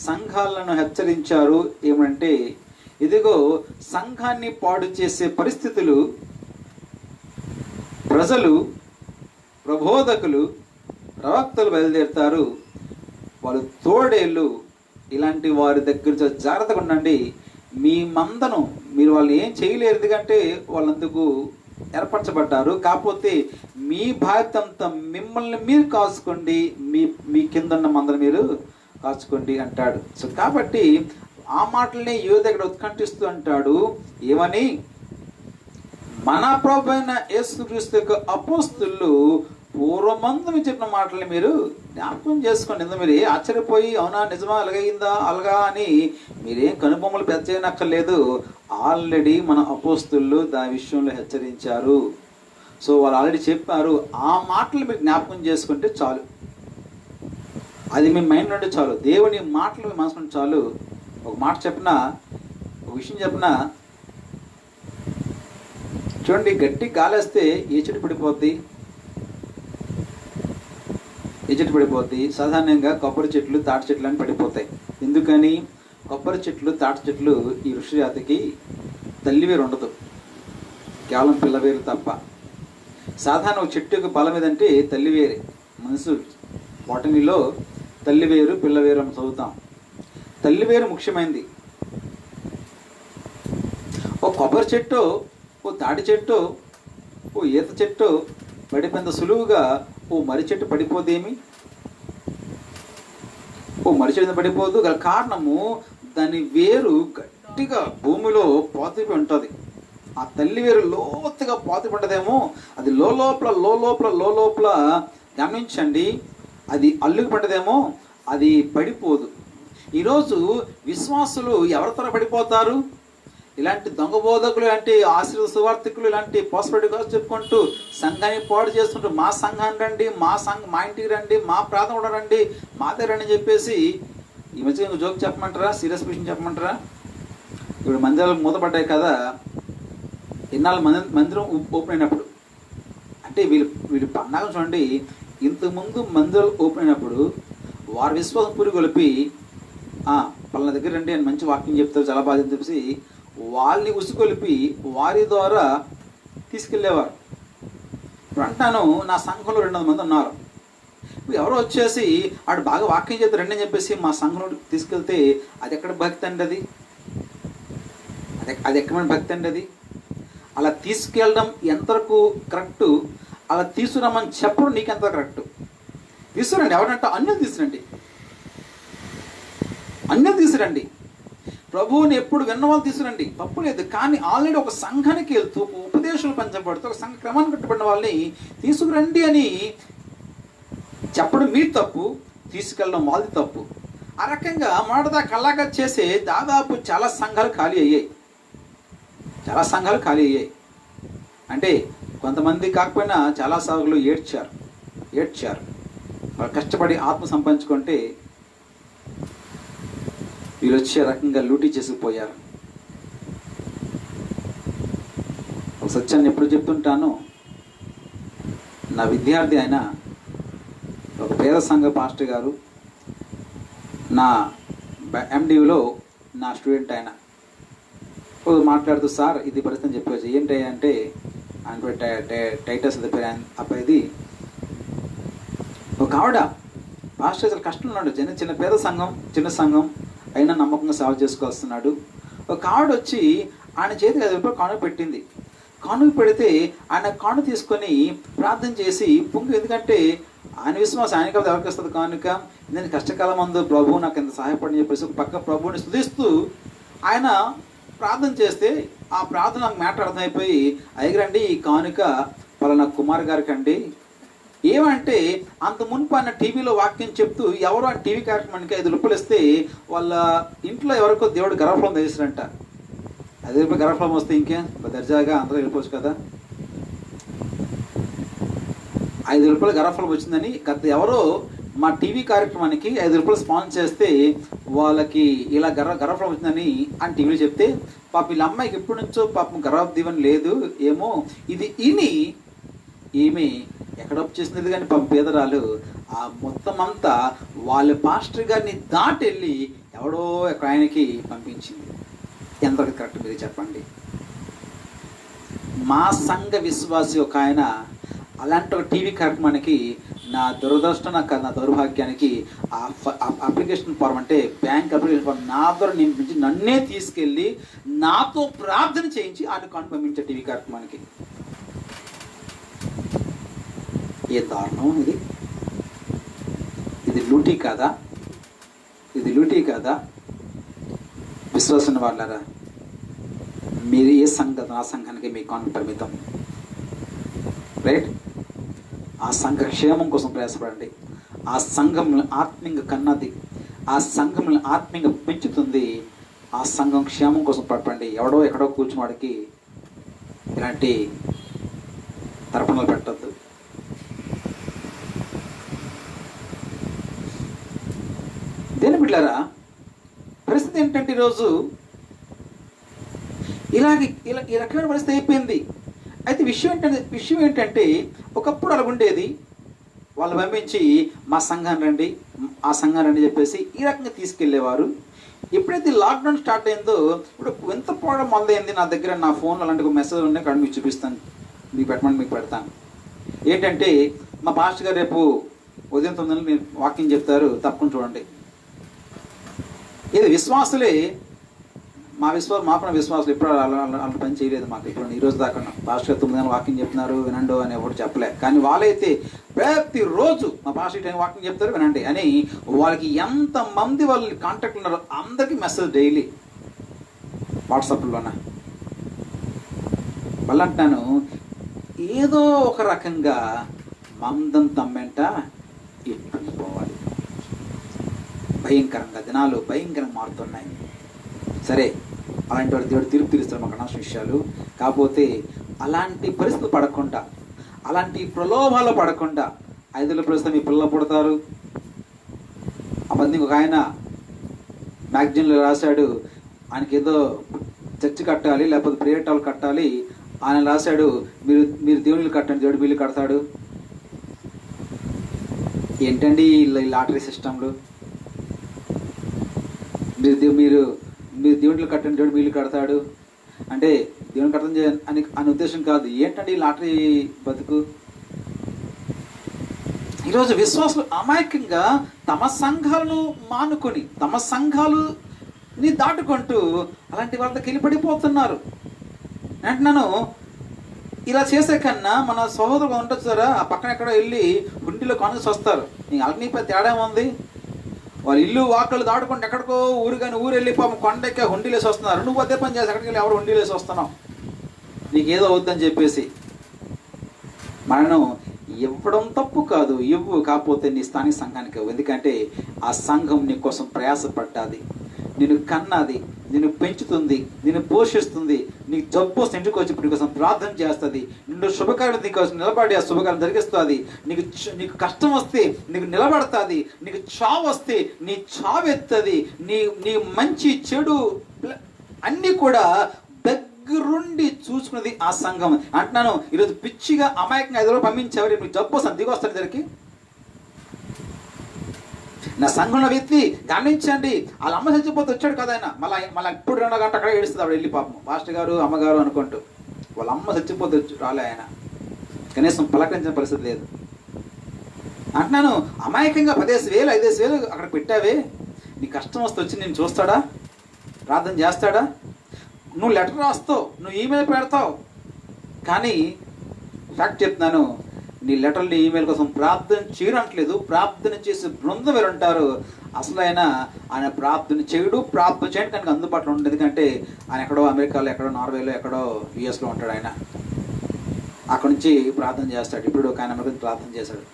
సంఘాలను హెచ్చరించారు. ఏమంటే, ఇదిగో సంఘాన్ని పాడు చేసే పరిస్థితులు, ప్రజలు, ప్రబోధకులు, ప్రవక్తలు బయలుదేరుతారు, వాళ్ళు తోడేళ్ళు, ఇలాంటి వారి దగ్గర జాగ్రత్తగా ఉండండి. మీ మందను మీరు వాళ్ళు ఏం చేయలేరు, ఎందుకంటే వాళ్ళందుకు ఏర్పరచబడ్డారు. కాకపోతే మీ బాధ్యత అంతా మిమ్మల్ని మీరు కాచుకోండి, మీ కింద ఉన్న మందను మీరు కాచుకోండి అంటాడు. సో కాబట్టి ఆ మాటలనే యోధ ఇక్కడ ఉత్కంఠిస్తూ అంటాడు, ఏమని, మన ప్రభువైన యేసుక్రీస్తు యొక్క అపోస్తులు పూర్వమందు మీరు చెప్పిన మాటల్ని మీరు జ్ఞాపకం చేసుకోండి. ఎందుకు మీరు ఆశ్చర్యపోయి అవునా నిజమా అలాగైందా అలాగా అని మీరేం కనుబొమ్మలు పెద్ద చేయనక్కర్లేదు. ఆల్రెడీ మన అపోస్తులు దాని విషయంలో హెచ్చరించారు. సో వాళ్ళు ఆల్రెడీ చెప్పారు. ఆ మాటలు మీరు జ్ఞాపకం చేసుకుంటే చాలు, అది మీ మైండ్ నుండి చాలు. దేవుని మాటలు మీ మనసు నుండి చాలు. ఒక మాట చెప్పినా, ఒక విషయం చెప్పినా, చూడండి గట్టి గాలేస్తే ఏ చెట్టు పడిపోద్ది? ఏ చెట్టు పడిపోద్ది? సాధారణంగా కొబ్బరి చెట్లు తాటి చెట్లు అని పడిపోతాయి. ఎందుకని? కొబ్బరి చెట్లు తాటి చెట్లు ఈ వృక్ష జాతికి తల్లివేరు ఉండదు, కేవలం పిల్లవేరు తప్ప. సాధారణ ఒక చెట్టు యొక్క బలం ఏదంటే తల్లివేరే. మనసు బాటనీలో తల్లివేరు పిల్లవేరు అని చదువుతాం. తల్లివేరు ముఖ్యమైనది. ఓ కొబ్బరి చెట్టు, ఓ తాటి చెట్టు, ఓ ఈత చెట్టు పడిపోయినంత సులువుగా ఓ మర్రి చెట్టు పడిపోదేమి? ఓ మర్రి చెట్టు పడిపోదు. గల కారణము దాని వేరు గట్టిగా భూమిలో పాతిపి ఉంటుంది. ఆ తల్లి వేరు లోతుగా పాతిపి ఉంటుందేమో. అది లోపల గమనించండి, అది అల్లుకు పడ్డదేమో, అది పడిపోదు. ఈరోజు విశ్వాసులు ఎవరితో పడిపోతారు? ఇలాంటి దొంగ బోధకులు, ఇలాంటి ఆశీర్వాద సువార్థికులు, ఇలాంటి పోస్పరెటీ కోసం చెప్పుకుంటూ సంఘాన్ని పాడు చేస్తుంటూ మా సంఘాన్ని రండి, మా ఇంటికి రండి, మా ప్రాంతం కూడా రండి, మా దగ్గర రండి అని చెప్పేసి ఈ మధ్య జోక్ చెప్పమంటారా? సీరియస్ విషయం చెప్పమంటారా? ఇప్పుడు మందిరాలు మూతపడ్డాయి కదా, ఇన్నాళ్ళు మందిరం ఓపెన్ అయినప్పుడు అంటే వీళ్ళు పండగ చూడండి. ఇంతకుముందు మందిరాలు ఓపెన్ అయినప్పుడు వారి విశ్వాసం పురిగొలిపి పలానా దగ్గర రండి అని మంచి వాక్యం చెప్తారు, చాలా బాధ్యత చెప్పేసి వాళ్ళని ఉసుకొలిపి వారి ద్వారా తీసుకెళ్ళేవారు. ఇప్పుడు అంటాను, నా సంఘంలో 200 మంది ఉన్నారు. ఎవరో వచ్చేసి ఆడు బాగా వాక్యం చేస్తారు రండి అని చెప్పేసి మా సంఘంలో తీసుకెళ్తే అది ఎక్కడ భక్తి అండి? అది ఎక్కడైనా భక్తి అండి? అది అలా తీసుకెళ్ళడం ఎంతవరకు కరెక్టు? అలా తీసుకురామని చెప్పడం నీకెంత కరెక్టు? తీసుకురండి. ఎవరంటే అన్యులు తీసుకురండి. ప్రభువుని ఎప్పుడు విన్నవాళ్ళు తీసుకురండి, తప్పు లేదు. కానీ ఆల్రెడీ ఒక సంఘానికి వెళ్తూ ఒక ఉపదేశాలు పంచబడుతూ ఒక సంఘ క్రమాన్ని కట్టుబడిన వాళ్ళని తీసుకురండి అని చెప్పడం మీరు తప్పు, తీసుకెళ్ళడం వాళ్ళది తప్పు. ఆ రకంగా మొదటిదా కల్లాగా చేసే దాదాపు చాలా సంఘాలు ఖాళీ అయ్యాయి. అంటే కొంతమంది కాకపోయినా చాలా సాగులు ఏడ్చారు. వాళ్ళు కష్టపడి ఆత్మ సంపాదించుకుంటే వీళ్ళు వచ్చే రకంగా లూటీ చేసుకుపోయారు. ఒక సత్యాన్ని ఎప్పుడు చెప్తుంటాను. నా విద్యార్థి ఆయన ఒక పేద సంఘ పాస్టర్ గారు, నా ఎండిలో నా స్టూడెంట్ ఆయన మాట్లాడుతూ, సార్ ఇది పరిస్థితి అని చెప్పవచ్చు. ఏంటి అంటే ఆయన టైటస్ అబ్బాయిది ఒక ఆవిడ పాస్టర్ అసలు కష్టం ఉన్నాడు. చిన్న పేద సంఘం, చిన్న సంఘం అయినా నమ్మకంగా సేవ చేసుకోవస్తున్నాడు. ఒక ఆవిడ వచ్చి ఆయన చేతికి 5 రూపాయలు కానుక పెట్టింది. కానుక పెడితే ఆయన కాను తీసుకొని ప్రార్థన చేసి ఎందుకంటే ఆయన విశ్వాసం ఆయన కాబట్టి ఎవరికి వస్తుంది కానుక? నేను కష్టకాలం మందు ప్రభు నాకు ఎంత సహాయపడని చెప్పేసి ఒక పక్క ప్రభువుని స్తుతిస్తూ ఆయన ప్రార్థన చేస్తే ఆ ప్రార్థన నాకు మ్యాటర్ అర్థమైపోయి, అయ్యగారండి ఈ కానుక పలానా కుమార్ గారికి అండి. ఏమంటే అంత మునుపు ఆయన టీవీలో వాక్యం చెప్తూ ఎవరో ఆ టీవీ కార్యక్రమానికి 5 రూపాయలు ఇస్తే వాళ్ళ ఇంట్లో ఎవరికో దేవుడు గర్భఫలం తెచ్చినంట. 5 రూపాయలు గర్భఫలం వస్తే ఇంకే దర్జాగా అందరూ వెళ్ళిపోవచ్చు కదా. 5 రూపాయలు గర్భఫలం వచ్చిందని ఎవరో మా టీవీ కార్యక్రమానికి 5 రూపాయలు స్పాన్సర్ చేస్తే వాళ్ళకి ఇలా గర్భఫలం వచ్చిందని అని టీవీలో చెప్తే పాప వీళ్ళ అమ్మాయికి ఎప్పటి నుంచో పాపం గర్భదీవెన లేదు ఏమో. ఇది ఈమె ఎక్కడొప్పు చేసినది కానీ పాపం పేదరాలు ఆ మొత్తం అంతా వాళ్ళ పాస్టర్ గారిని దాటి వెళ్ళి ఎవడో ఒక ఆయనకి పంపించింది. ఎంతవరకు కరెక్ట్ మీరు చెప్పండి? మా సంఘ విశ్వాసి ఒక ఆయన అలాంటి ఒక టీవీ కార్యక్రమానికి నా దురదృష్టం నా దౌర్భాగ్యానికి అప్లికేషన్ ఫార్మ్ అంటే బ్యాంక్ అప్లికేషన్ ఫార్మ్ నా ద్వారా నింపించి నన్నే తీసుకెళ్ళి నాతో ప్రార్థన చేయించి ఆయన కాను పంపించే టీవీ కార్యక్రమానికి. ఏ దారుణం ఇది! ఇది లూటీ కాదా? విశ్వాసం వాళ్ళారా, మీరు ఏ సంఘం? ఆ సంఘానికి మీ కాను పరిమితం, రైట్? ఆ సంఘ క్షేమం కోసం ప్రయాసపడండి. ఆ సంఘంలో ఆత్మీయంగా కన్నది, ఆ సంఘంలో ఆత్మీయంగా పెంచుతుంది. ఆ సంఘం క్షేమం కోసం పడపండి. ఎవడో ఎక్కడో కూర్చున్నవాడికి ఇలాంటి తర్పణలు పెట్టద్దు. దేని బిడ్డలారా, పరిస్థితి ఏంటంటే ఈరోజు ఈ రకమైన పరిస్థితి అయిపోయింది. అయితే విషయం ఏంటంటే ఒకప్పుడు అలా ఉండేది. వాళ్ళు పంపించి మా సంఘాన్ని రండి, ఆ సంఘాన్ని రండి చెప్పేసి ఈ రకంగా తీసుకెళ్లేవారు. ఎప్పుడైతే లాక్డౌన్ స్టార్ట్ అయిందో ఇప్పుడు ఎంత పోవడం మొదలైంది. నా దగ్గర నా ఫోన్లో అలాంటి ఒక మెసేజ్ ఉన్నాయి, కానీ మీకు చూపిస్తాను, మీకు పెట్టమని మీకు పెడతాను. ఏంటంటే మా పాస్టర్ గారు రేపు ఉదయం 9 గంటలకు మీరు వాకింగ్ చెప్తారు, తప్పకుండా చూడండి. ఇది విశ్వాసులే, మాకున్న విశ్వాసులు ఎప్పుడు అలా పని చేయలేదు. మాకు ఇప్పుడు ఈరోజు దాకా పాస్టర్ గారు 9 గంటలకు వాకింగ్ చెప్తున్నారు వినండు అని ఎవరు చెప్పలే. కానీ వాళ్ళైతే ప్రతిరోజు మా పాస్టర్ టైం వాకింగ్ చెప్తారు వినండి అని వాళ్ళకి ఎంతమంది వాళ్ళు కాంటాక్ట్ ఉన్నారో అందరికీ మెసేజ్ డైలీ వాట్సాప్లోన. మళ్ళీ అంటున్నాను, ఏదో ఒక రకంగా మందం తమ్మెంట ఎప్పుడు పోవాలి. భయంకరంగా దినాలు భయంకరంగా మారుతున్నాయి. సరే, అలాంటి వాడు దేవుడు తీర్పు తీరుస్తాడు, మాకు అనవసరం విషయాలు. కాకపోతే అలాంటి పరిస్థితులు పడకుండా, అలాంటి ప్రలోభాలు పడకుండా, 5 ప్రస్తుతం మీ పిల్లలు పుడతారు. అబద్ధం ఒక ఆయన మ్యాగజైన్లో రాశాడు, ఆయనకి ఏదో చర్చి కట్టాలి లేకపోతే ప్రేయర్ హాల్ కట్టాలి. ఆయన రాశాడు, మీరు దేవుళ్ళు కట్టండి, దేవుడు బిల్లు కడతాడు. ఏంటండి ఈ లాటరీ సిస్టంలు? మీరు దేవుళ్ళు కట్టండి, దేవుడు బిల్లు కడతాడు అంటే దేవుని కట్టడం అని ఉద్దేశం కాదు. ఏంటండి ఈ లాటరీ బతుకు? ఈరోజు విశ్వాసులు అమాయకంగా తమ సంఘాలను మానుకొని, తమ సంఘాలని దాటుకుంటూ అలాంటి వాళ్ళకి వెళ్ళిపడిపోతున్నారు. అంటున్నాను, ఇలా చేసే కన్నా మన సహోదరులు ఉండొచ్చు సారా, ఆ పక్కన ఎక్కడో వెళ్ళి హుండీలో కానుసి వస్తారు. నీకు తేడా ఉంది. వాళ్ళు ఇల్లు వాకళ్ళు దాటుకుంటే ఎక్కడికో ఊరు కానీ ఊరు వెళ్ళి పాపం కొండెక్క హుండీలేసి వస్తున్నారు. నువ్వు అదే పని చేసి ఎక్కడికి వెళ్ళి ఎవరు హుండీలేసి వస్తున్నావు, నీకేదో అవుద్దని చెప్పేసి. మనం ఇవ్వడం తప్పు కాదు, ఇవ్వు. కాకపోతే నీ స్థానిక సంఘానికి ఇవ్వు. ఎందుకంటే ఆ సంఘం నీ కోసం ప్రయాసపడ్డాది, నిన్ను కన్నది, నిన్ను పెంచుతుంది, నిన్ను పోషిస్తుంది. నీకు జబ్బు వస్తే ఇంటికి వచ్చి నీ కోసం ప్రార్థన చేస్తుంది, నిన్ను శుభకార్యం నీకోసం నిలబడి ఆ శుభకార్యం జరిగిస్తుంది. నీకు కష్టం వస్తే నీకు నిలబడుతుంది, నీకు చావు వస్తే నీ చావు ఎత్తుంది. నీ మంచి చెడు అన్నీ కూడా దగ్గరుండి చూసుకున్నది ఆ సంఘం. అంటున్నాను, ఈరోజు పిచ్చిగా అమాయకంగా 5 రోజులు పంపించేవారు, నీకు జబ్బు వస్తుంది, దిగి వస్తాడు దగ్గరికి. నా సంఘంలో వ్యక్తి గమనించండి, వాళ్ళ అమ్మ చచ్చిపోతే వచ్చాడు కదా ఆయన, మళ్ళీ ఇప్పుడు 2 గంటలు అక్కడ ఏడుస్తుంది ఆవిడ వెళ్ళి, పాపం మాస్టర్ గారు అమ్మగారు అనుకుంటూ. వాళ్ళ అమ్మ చచ్చిపోతే రాలే ఆయన, కనీసం పలకరించిన పరిస్థితి లేదు. అంటున్నాను, అమాయకంగా 10,000 5,000 అక్కడ పెట్టావే, నీ కష్టం వస్తే వచ్చి నేను చూస్తాడా, ప్రార్థన చేస్తాడా? నువ్వు లెటర్ రాస్తావు, నువ్వు ఈమెయిల్ పెడతావు, కానీ ఫ్యాక్ట్ చెప్తున్నాను, నీ లెటర్లు ఈమెయిల్ కోసం ప్రార్థన చేయనట్లేదు. ప్రార్థన చేసే బృందం వేరు ఉంటారు. అసలు ఆయన ప్రార్థన చేయడానికి కనుక అందుబాటులో ఉండదు. ఎందుకంటే ఆయన ఎక్కడో అమెరికాలో, ఎక్కడో నార్వేలో, ఎక్కడో యుఎస్లో ఉంటాడు. ఆయన అక్కడ నుంచి ప్రార్థన చేస్తాడు. ఇప్పుడు ఒక ఆయన అమెరికా ప్రార్థన చేశాడు.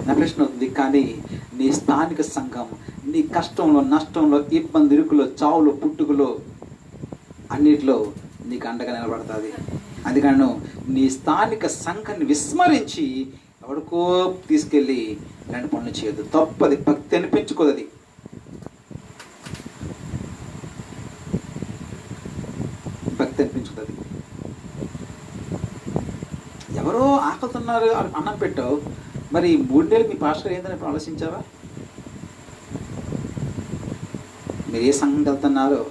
నా ప్రశ్న అవుతుంది, కానీ నీ స్థానిక సంఘం నీ కష్టంలో, నష్టంలో, ఇబ్బంది, ఇరుకులో, చావులో, పుట్టుకలో అన్నిటిలో నీకు అండగా నిలబడుతుంది. అందుకని నీ స్థానిక సంఘాన్ని విస్మరించి ఎవరికో తీసుకెళ్ళి ఇలాంటి పనులు చేయొద్దు. తప్పది, భక్తి అనిపించుకోదు. అది భక్తి అనిపించుకోదు. ఎవరో ఆకలితున్నారు, అన్నం పెట్టావు, మరి 3 నెలలు మీ పాస్టర్ ఏందని ఇప్పుడు ఆలోచించావా? మీరు ఏ సంఘం వెళ్తున్నారో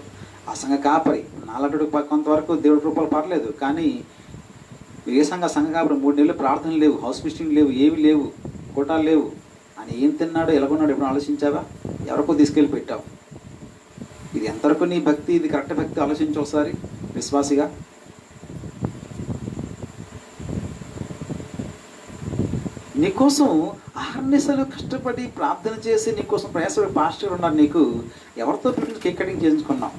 ఆ సంఘ కాపరి, నాలుగు కొంతవరకు దేవుడి రూపాయలు పర్లేదు, కానీ మీరు ఏ సంఘ కాపరి 3 నెలలు ప్రార్థనలు లేవు, హౌస్ మిస్టింగ్ లేవు, ఏవి లేవు, కోటాలు లేవు. ఆయన ఏం తిన్నాడో ఎలాగొన్నాడో ఎప్పుడు ఆలోచించావా? ఎవరికో తీసుకెళ్ళి పెట్టావు. ఇది ఎంతవరకు నీ భక్తి? ఇది కరెక్ట్ భక్తి? ఆలోచించు ఒకసారి విశ్వాసిగా. నీకోసం అహర్నిశలు కష్టపడి ప్రార్థన చేసి నీకోసం ప్రయాసపడి పాస్టర్ ఉన్నారు. నీకు ఎవరితో కేక్ కటింగ్ చేయించుకున్నావు?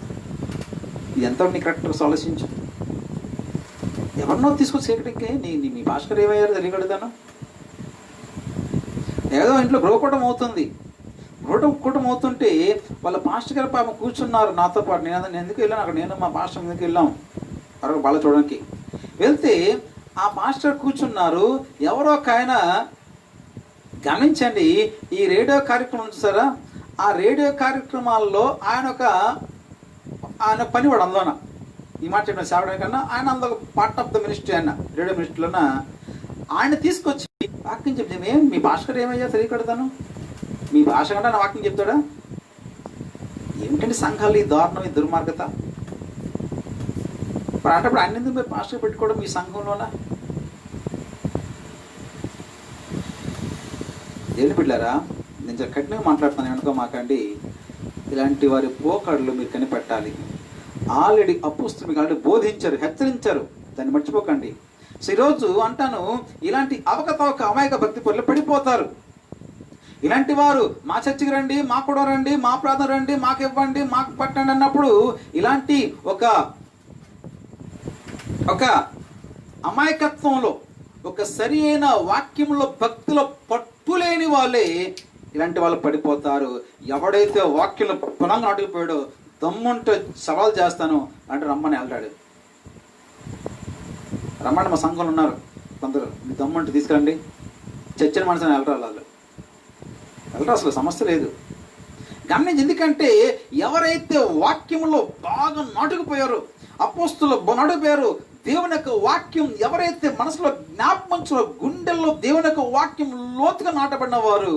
ఇది ఎంతవరకు నీ కరెక్ట్గా ఆలోచించు. ఎవరినో తీసుకొచ్చి సేకటింకే మీ భాస్కర్ ఏమయ్యారో తెలియగలుగుతాను. ఏదో ఇంట్లో గృహకూటం అవుతుంది. గృహకూటం అవుతుంటే వాళ్ళ పాస్టర్ గారు పాపం కూర్చున్నారు నాతో పాటు. నేను ఎందుకు వెళ్ళాను అక్కడ, నేను మా పాస్టర్ ఎందుకు వెళ్ళాం అక్కడ బాగా చూడడానికి వెళ్తే ఆ పాస్టర్ కూర్చున్నారు. ఎవరో ఒక ఆయన గమనించండి, ఈ రేడియో కార్యక్రమం చూసారా, ఆ రేడియో కార్యక్రమాల్లో ఆయన పనివాడు అందులోన, ఈ మాట చెప్పిన సేవడం కన్నా ఆయన అందులో పార్ట్ ఆఫ్ ద మినిస్ట్రీ, ఆయన రేడియో మినిస్ట్రీలోన ఆయన తీసుకొచ్చి వాక్యం చెప్తే మీ భాస్కర్ ఏమయ్యా తెలియకడతాను, మీ భాష కంటే నా వాక్యం చెప్తాడా? ఏమిటంటే సంఘాలు ఈ దారుణం, ఈ దుర్మార్గత. మరి అంటప్పుడు ఆయన ఎందుకు మీరు పాస్టర్ పెట్టుకోవడం మీ సంఘంలోన? దేవుని బిడ్డలారా, నేను చాలా కఠినంగా మాట్లాడుతున్నాను అనుకో మాకండి. ఇలాంటి వారి పోకడలు మీరు కనిపెట్టాలి. ఆల్రెడీ అపోస్తులు మీకు ఆల్రెడీ బోధించారు, హెచ్చరించారు, దాన్ని మర్చిపోకండి. సో ఈరోజు అంటాను, ఇలాంటి అవకతవక అమాయక భక్తి పనులు పడిపోతారు. ఇలాంటి వారు మా చర్చికి రండి, మాకు కూడా రండి, మా ప్రార్థన రండి, మాకు ఇవ్వండి, మాకు పట్టండి అన్నప్పుడు ఇలాంటి ఒక అమాయకత్వంలో, ఒక సరి అయిన వాక్యంలో భక్తిలో పట్టులేని వాళ్ళే ఇలాంటి వాళ్ళు పడిపోతారు. ఎవడైతే వాక్యంలో పునంగా అడిగిపోయాడో దమ్ముంటే సవాల్ చేస్తాను అంటే రమ్మని వెళ్తాడు. రమ్మని మా సంఘంలో ఉన్నారు కొందరు, మీ దమ్ముంటే తీసుకురండి, చర్చని మనసుని వెళ్ళరు అసలు సమస్య లేదు. గమనించి, ఎందుకంటే ఎవరైతే వాక్యంలో బాగా నాటుకుపోయారో, అపోస్తులు నాటుకుపోయారు, దేవుని యొక్క వాక్యం ఎవరైతే మనసులో జ్ఞాపకంలో గుండెల్లో దేవుని యొక్క వాక్యం లోతుగా నాటబడిన వారు,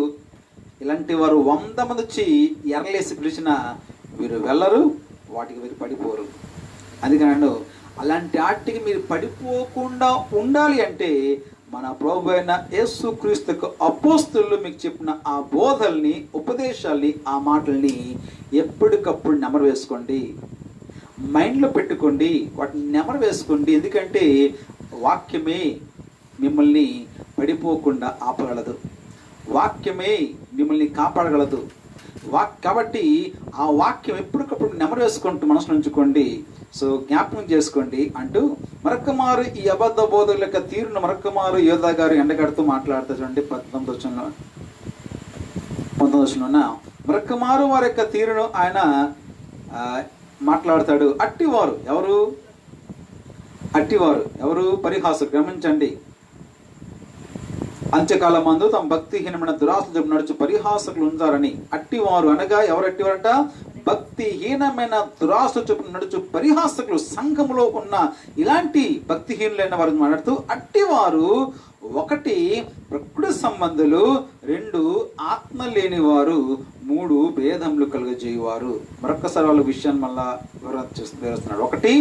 ఇలాంటి వారు 100 మంది వచ్చి ఎర్రలేసి పిలిచిన వీరు వెళ్ళరు, వాటికి వీరు పడిపోరు. అందుకని అలాంటి వాటికి మీరు పడిపోకుండా ఉండాలి అంటే మన ప్రభు అయిన యేసుక్రీస్తు అపోస్తులు మీకు చెప్పిన ఆ బోధల్ని, ఉపదేశాల్ని, ఆ మాటల్ని ఎప్పటికప్పుడు నెమరు వేసుకోండి, మైండ్లో పెట్టుకోండి, వాటిని నెమరు వేసుకోండి. ఎందుకంటే వాక్యమే మిమ్మల్ని పడిపోకుండా ఆపగలదు, వాక్యమే మిమ్మల్ని కాపాడగలదు. కాబట్టి ఆ వాక్యం ఎప్పటికప్పుడు నెమరు వేసుకుంటూ మనసులో ఉంచుకోండి. సో జ్ఞాపకం చేసుకోండి అంటూ మరొక మారు ఈ అబద్ధ బోధకుల యొక్క తీరును మరొక మారు యోధా గారు ఎండగడుతూ మాట్లాడుతూ చూడండి. 19 మరొక మారు వారి యొక్క తీరును ఆయన మాట్లాడతాడు. అట్టివారు ఎవరు? పరిహాసులు. గమనించండి, అంత్యకాలం మందు తమ భక్తిహీనమైన దురాశలు చెప్పు నడుచు పరిహాసకులు ఉంచారని. అట్టివారు అనగా ఎవరు అట్టివారట? భక్తిహీనమైన దురాశలు చెప్పు నడుచు పరిహాసకులు. సంఘములో ఉన్న ఇలాంటి భక్తిహీనులైన వారిని మాట్లాడుతూ, అట్టివారు 1 ప్రకృతి సంబంధులు, 2 ఆత్మ లేని వారు, 3 భేదములు కలుగజేయువారు. మరొక్కసారి వాళ్ళ విషయాన్ని మళ్ళా వివరిస్తున్నాడు. 1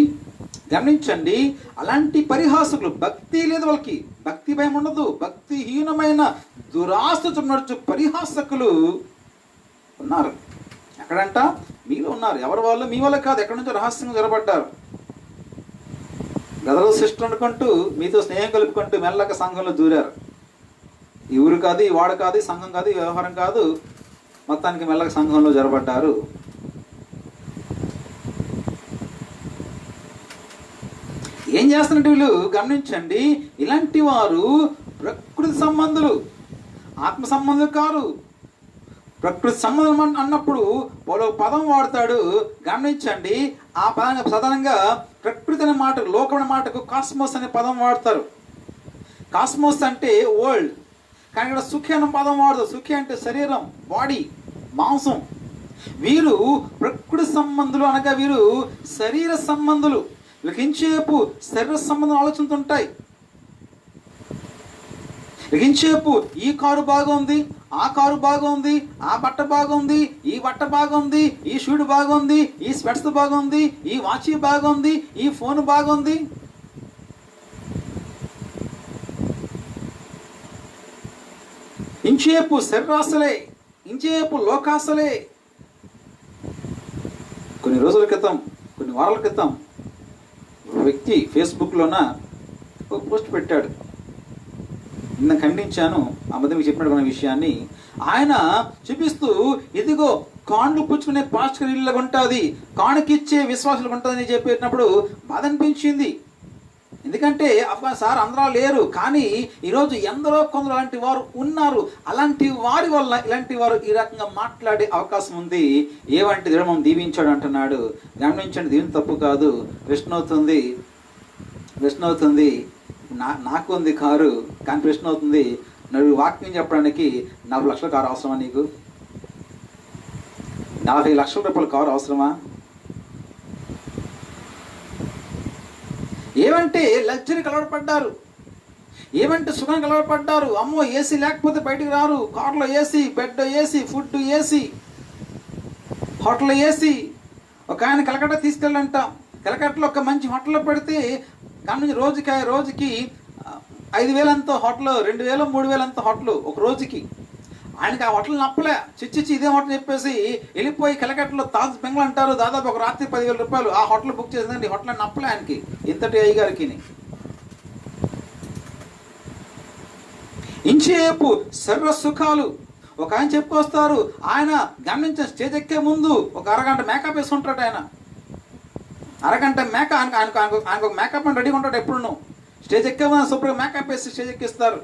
గమనించండి, అలాంటి పరిహాసకులు, భక్తి లేదు వాళ్ళకి, భక్తి భయం ఉండదు, భక్తిహీనమైన దురాశ నడుచు పరిహాసకులు ఉన్నారు. ఎక్కడంట? మీలో ఉన్నారు. ఎవరు వాళ్ళు? మీ వాళ్ళే కాదు, ఎక్కడి నుంచో రహస్యంగా జరబడ్డారు. గదల సిస్టర్ అనుకుంటూ మీతో స్నేహం కలుపుకుంటూ మెల్లక సంఘంలో దూరారు. ఈ ఊరు కాదు, ఈ వాడు కాదు, ఈ సంఘం కాదు, ఈ వ్యవహారం కాదు, మొత్తానికి మెల్లక సంఘంలో జరబడ్డారు. ఏం చేస్తున్నట్టు వీళ్ళు గమనించండి, ఇలాంటి వారు ప్రకృతి సంబంధులు, ఆత్మ సంబంధులు కారు. ప్రకృతి సంబంధం అన్నప్పుడు వాళ్ళు పదం వాడతాడు. గమనించండి, ఆ పదంగా సాధారణంగా ప్రకృతి అనే మాటకు, లోకం అనే మాటకు కాస్మోస్ అనే పదం వాడతారు. కాస్మోస్ అంటే వరల్డ్, కానీ ఇక్కడ సుఖి అనే పదం వాడతారు. సుఖి అంటే శరీరం, బాడీ, మాంసం. వీరు ప్రకృతి సంబంధులు అనగా వీరు శరీర సంబంధులు. వీళ్ళకించేపు శరీర సంబంధం ఆలోచనలుంటాయి. వీళ్ళకించేపు ఈ కారు బాగుంది, ఆ కారు బాగుంది, ఆ బట్ట బాగుంది, ఈ బట్ట బాగుంది, ఈ షూడ్ బాగుంది, ఈ స్పెట్స్ బాగుంది, ఈ వాచ్ బాగుంది, ఈ ఫోన్ బాగుంది. ఇంచేపు శరీరాశలే, ఇంచేపు లోకాశలే. కొన్ని రోజుల క్రితం, కొన్ని వారాల క్రితం ఒక వ్యక్తి ఫేస్బుక్లోన ఒక పోస్ట్ పెట్టాడు. నిన్న ఖండించాను ఆ మధ్య మీకు చెప్పినటువంటి విషయాన్ని. ఆయన చూపిస్తూ, ఇదిగో కాండ్లు పుచ్చుకునే పాస్టర్ ఇళ్ళగా ఉంటుంది, కానుకిచ్చే విశ్వాసులకు ఉంటుందని చెప్పేటప్పుడు బాధ అనిపించింది. ఎందుకంటే సార్ అందరూ లేరు, కానీ ఈరోజు ఎందరో కొందరు అలాంటి వారు ఉన్నారు. అలాంటి వారి వల్ల ఇలాంటి వారు ఈ రకంగా మాట్లాడే అవకాశం ఉంది. ఏమంటే దేవుడు మనం దీవించాడు అంటున్నాడు. గమనించండి, దీని తప్పు కాదు. ప్రశ్న అవుతుంది నాకు ఉంది కారు, కానీ ప్రశ్న అవుతుంది, నువ్వు వాక్యం చెప్పడానికి 40 లక్షల కారు అవసరమా? నీకు 40 లక్షల రూపాయల కారు అవసరమా? ఏమంటే లగ్జరీ కలవడపడ్డారు, ఏమంటే సుఖం కలవడపడ్డారు. అమ్మో ఏసీ లేకపోతే బయటికి రారు. కార్లో AC, bed AC, food AC, hotel AC. ఒక ఆయన కలకట్ట తీసుకెళ్ళంట. కలకట్టలో ఒక మంచి హోటల్లో పెడితే కానీ రోజుకి 5,000 అంత హోటల్, 2,000 3,000 అంత హోటల్ ఒక రోజుకి. ఆయనకి ఆ హోటల్ నప్పలే. చిచ్చిచ్చి ఇదే హోటల్ చెప్పేసి వెళ్ళిపోయి కలకట్టలో తాజ్ బెంగళూరు అంటారు, దాదాపు ఒక రాత్రి 10,000 రూపాయలు ఆ హోటల్ బుక్ చేసిందండి. హోటల్ నప్పలే ఆయనకి, ఇంతటి అయ్యగారికి. ఇంచేపు శరీర సుఖాలు. ఒక ఆయన చెప్పుకొస్తారు, ఆయన గమనించిన స్టేజ్ ఎక్కే ముందు ఒక అరగంట మేకప్ వేసుకుంటాడు. ఆయన అరగంట ఆయనకు ఒక మేకప్ అని రెడీగా ఉంటాడు. ఎప్పుడు స్టేజ్ ఎక్కే ముందు సూపర్గా మేకప్ వేసి స్టేజ్ ఎక్కిస్తారు.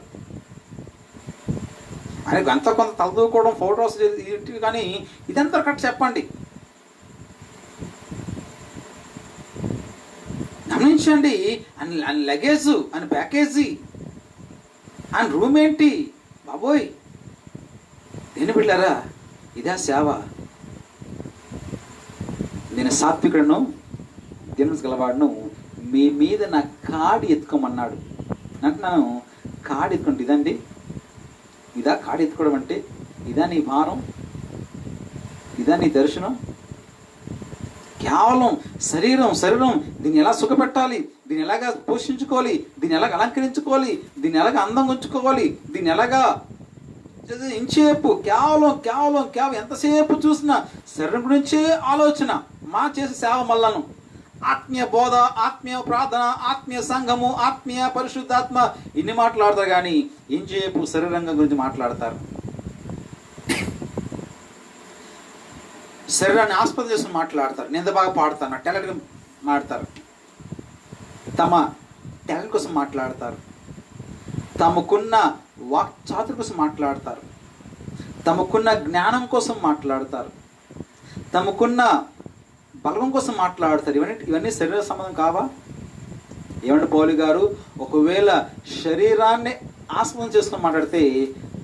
ఆయనకు ఎంత కొంత తలదూకోవడం, ఫోటోస్, కానీ ఇదంతా కరెక్ట్ చెప్పండి. గమనించండి, ఆయన లగేజ్, ఆయన ప్యాకేజీ, ఆయన రూమ్ ఏంటి బాబోయ్. దేని బిడ్డారా, ఇదా సేవ? నేను సాత్వికుడను, గెలిపించగలవాడును, మీ మీద నా కాడి ఎత్తుకోమన్నాడు అంటున్నాను. కాడి ఎత్తుకుంటే ఇదండి, ఇదా కాడి ఎత్తుకోవడం అంటే? ఇదా నీ భారం? ఇదా నీ దర్శనం? కేవలం శరీరం దీన్ని ఎలా సుఖపెట్టాలి, దీన్ని ఎలాగా పోషించుకోవాలి, దీన్ని ఎలాగ అలంకరించుకోవాలి, దీన్ని ఎలాగ అందంగా ఉంచుకోవాలి, దీన్ని ఎలాగా ఇంచేపు కేవలం ఎంతసేపు చూసినా శరీరం గురించే ఆలోచన. మా చేసే సేవ మళ్ళను ఆత్మీయ బోధ, ఆత్మీయ ప్రార్థన, ఆత్మీయ సంఘము, ఆత్మీయ పరిశుద్ధాత్మ, ఇన్ని మాట్లాడతారు, కానీ ఇంచేపు శరీరంగం గురించి మాట్లాడతారు. శరీరాన్ని ఆస్పద చేసుకుని మాట్లాడతారు. నేను బాగా పాడతాను, టాలెంట్గా మాట్లాడతారు. తమ టాలెంట్ కోసం మాట్లాడతారు. తమకున్న వాక్చాతుర్యం కోసం మాట్లాడతారు. తమకున్న జ్ఞానం కోసం మాట్లాడతారు. తమకున్న బలం కోసం మాట్లాడతారు. ఇవన్నీ శరీర సంబంధం కావా? ఏమంటే పౌలు గారు, ఒకవేళ శరీరాన్ని ఆస్పదం చేసుకుని మాట్లాడితే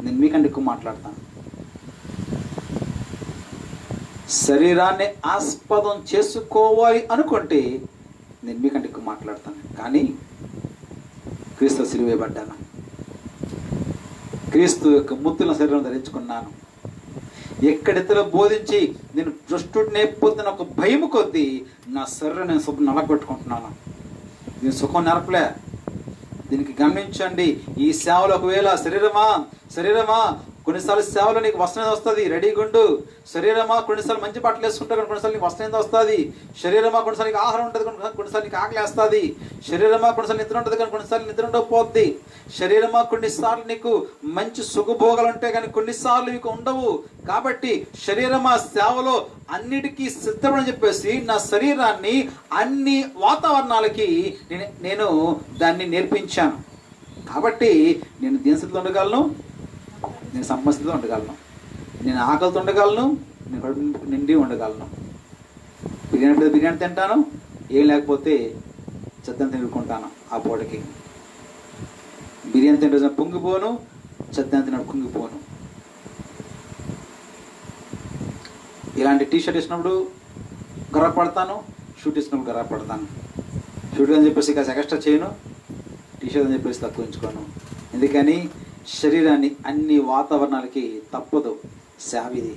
నేను మీకంటే ఎక్కువ మాట్లాడతాను. శరీరాన్ని ఆస్పదం చేసుకోవాలి అనుకుంటే నేను మీకంటే ఎక్కువ మాట్లాడతాను. కానీ క్రీస్తు సిలువ వేయబడ్డాను, క్రీస్తు యొక్క ముత్తుల శరీరం ధరించుకున్నాను. ఎక్కడితలో బోధించి నేను భ్రష్టుడిని అయిపోతున్న ఒక భయం కొద్దీ నా శరీరం నేను సుఖం నలగొట్టుకుంటున్నాను. దీని సుఖం నెరపలే. దీనికి గమనించండి, ఈ సేవలు ఒకవేళ శరీరమా కొన్నిసార్లు సేవలో నీకు వస్త్రం వస్తుంది, రెడీగా ఉండు. శరీరమా కొన్నిసార్లు మంచి బట్టలు వేసుకుంటావు, కొన్నిసార్లు నీకు వస్త్రం వస్తుంది. శరీరమా కొన్నిసార్లు నీకు ఆహారం ఉంటుంది, కొన్నిసార్లు నీకు ఆకలి వేస్తుంది. శరీరమా కొన్నిసార్లు నిద్ర ఉంటుంది, కానీ కొన్నిసార్లు నిద్ర ఉండకపోద్ది. శరీరమా కొన్నిసార్లు నీకు మంచి సుఖభోగాలు ఉంటాయి, కానీ కొన్నిసార్లు నీకు ఉండవు. కాబట్టి శరీరమా సేవలో అన్నిటికీ సిద్ధమని చెప్పేసి నా శరీరాన్ని అన్ని వాతావరణాలకి నేను దాన్ని నేర్పించాను. కాబట్టి నేను దీనస్థితిలో ఉండగలను, నేను సమస్యతో ఉండగలను, నేను ఆకలితో ఉండగలను, నేను కడుపు నిండి ఉండగలను. బిర్యానీ తింటాను, ఏం లేకపోతే చెత్తను తినుకుంటాను. ఆ పూటకి బిర్యానీ తింటే పొంగిపోను, చెత్తను తినప్పుడు కుంగిపోను. ఇలాంటి టీషర్ట్ వేసినప్పుడు గర్వపడతాను, షూట్ వేసినప్పుడు గర్వపడతాను. షూట్ అని చెప్పేసి కాస్త ఎక్స్ట్రా చేయను, టీషర్ట్ అని చెప్పేసి తక్కువ ఉంచుకోను. ఎందుకని శరీరాన్ని అన్ని వాతావరణాలకి తప్పదు సేవిది.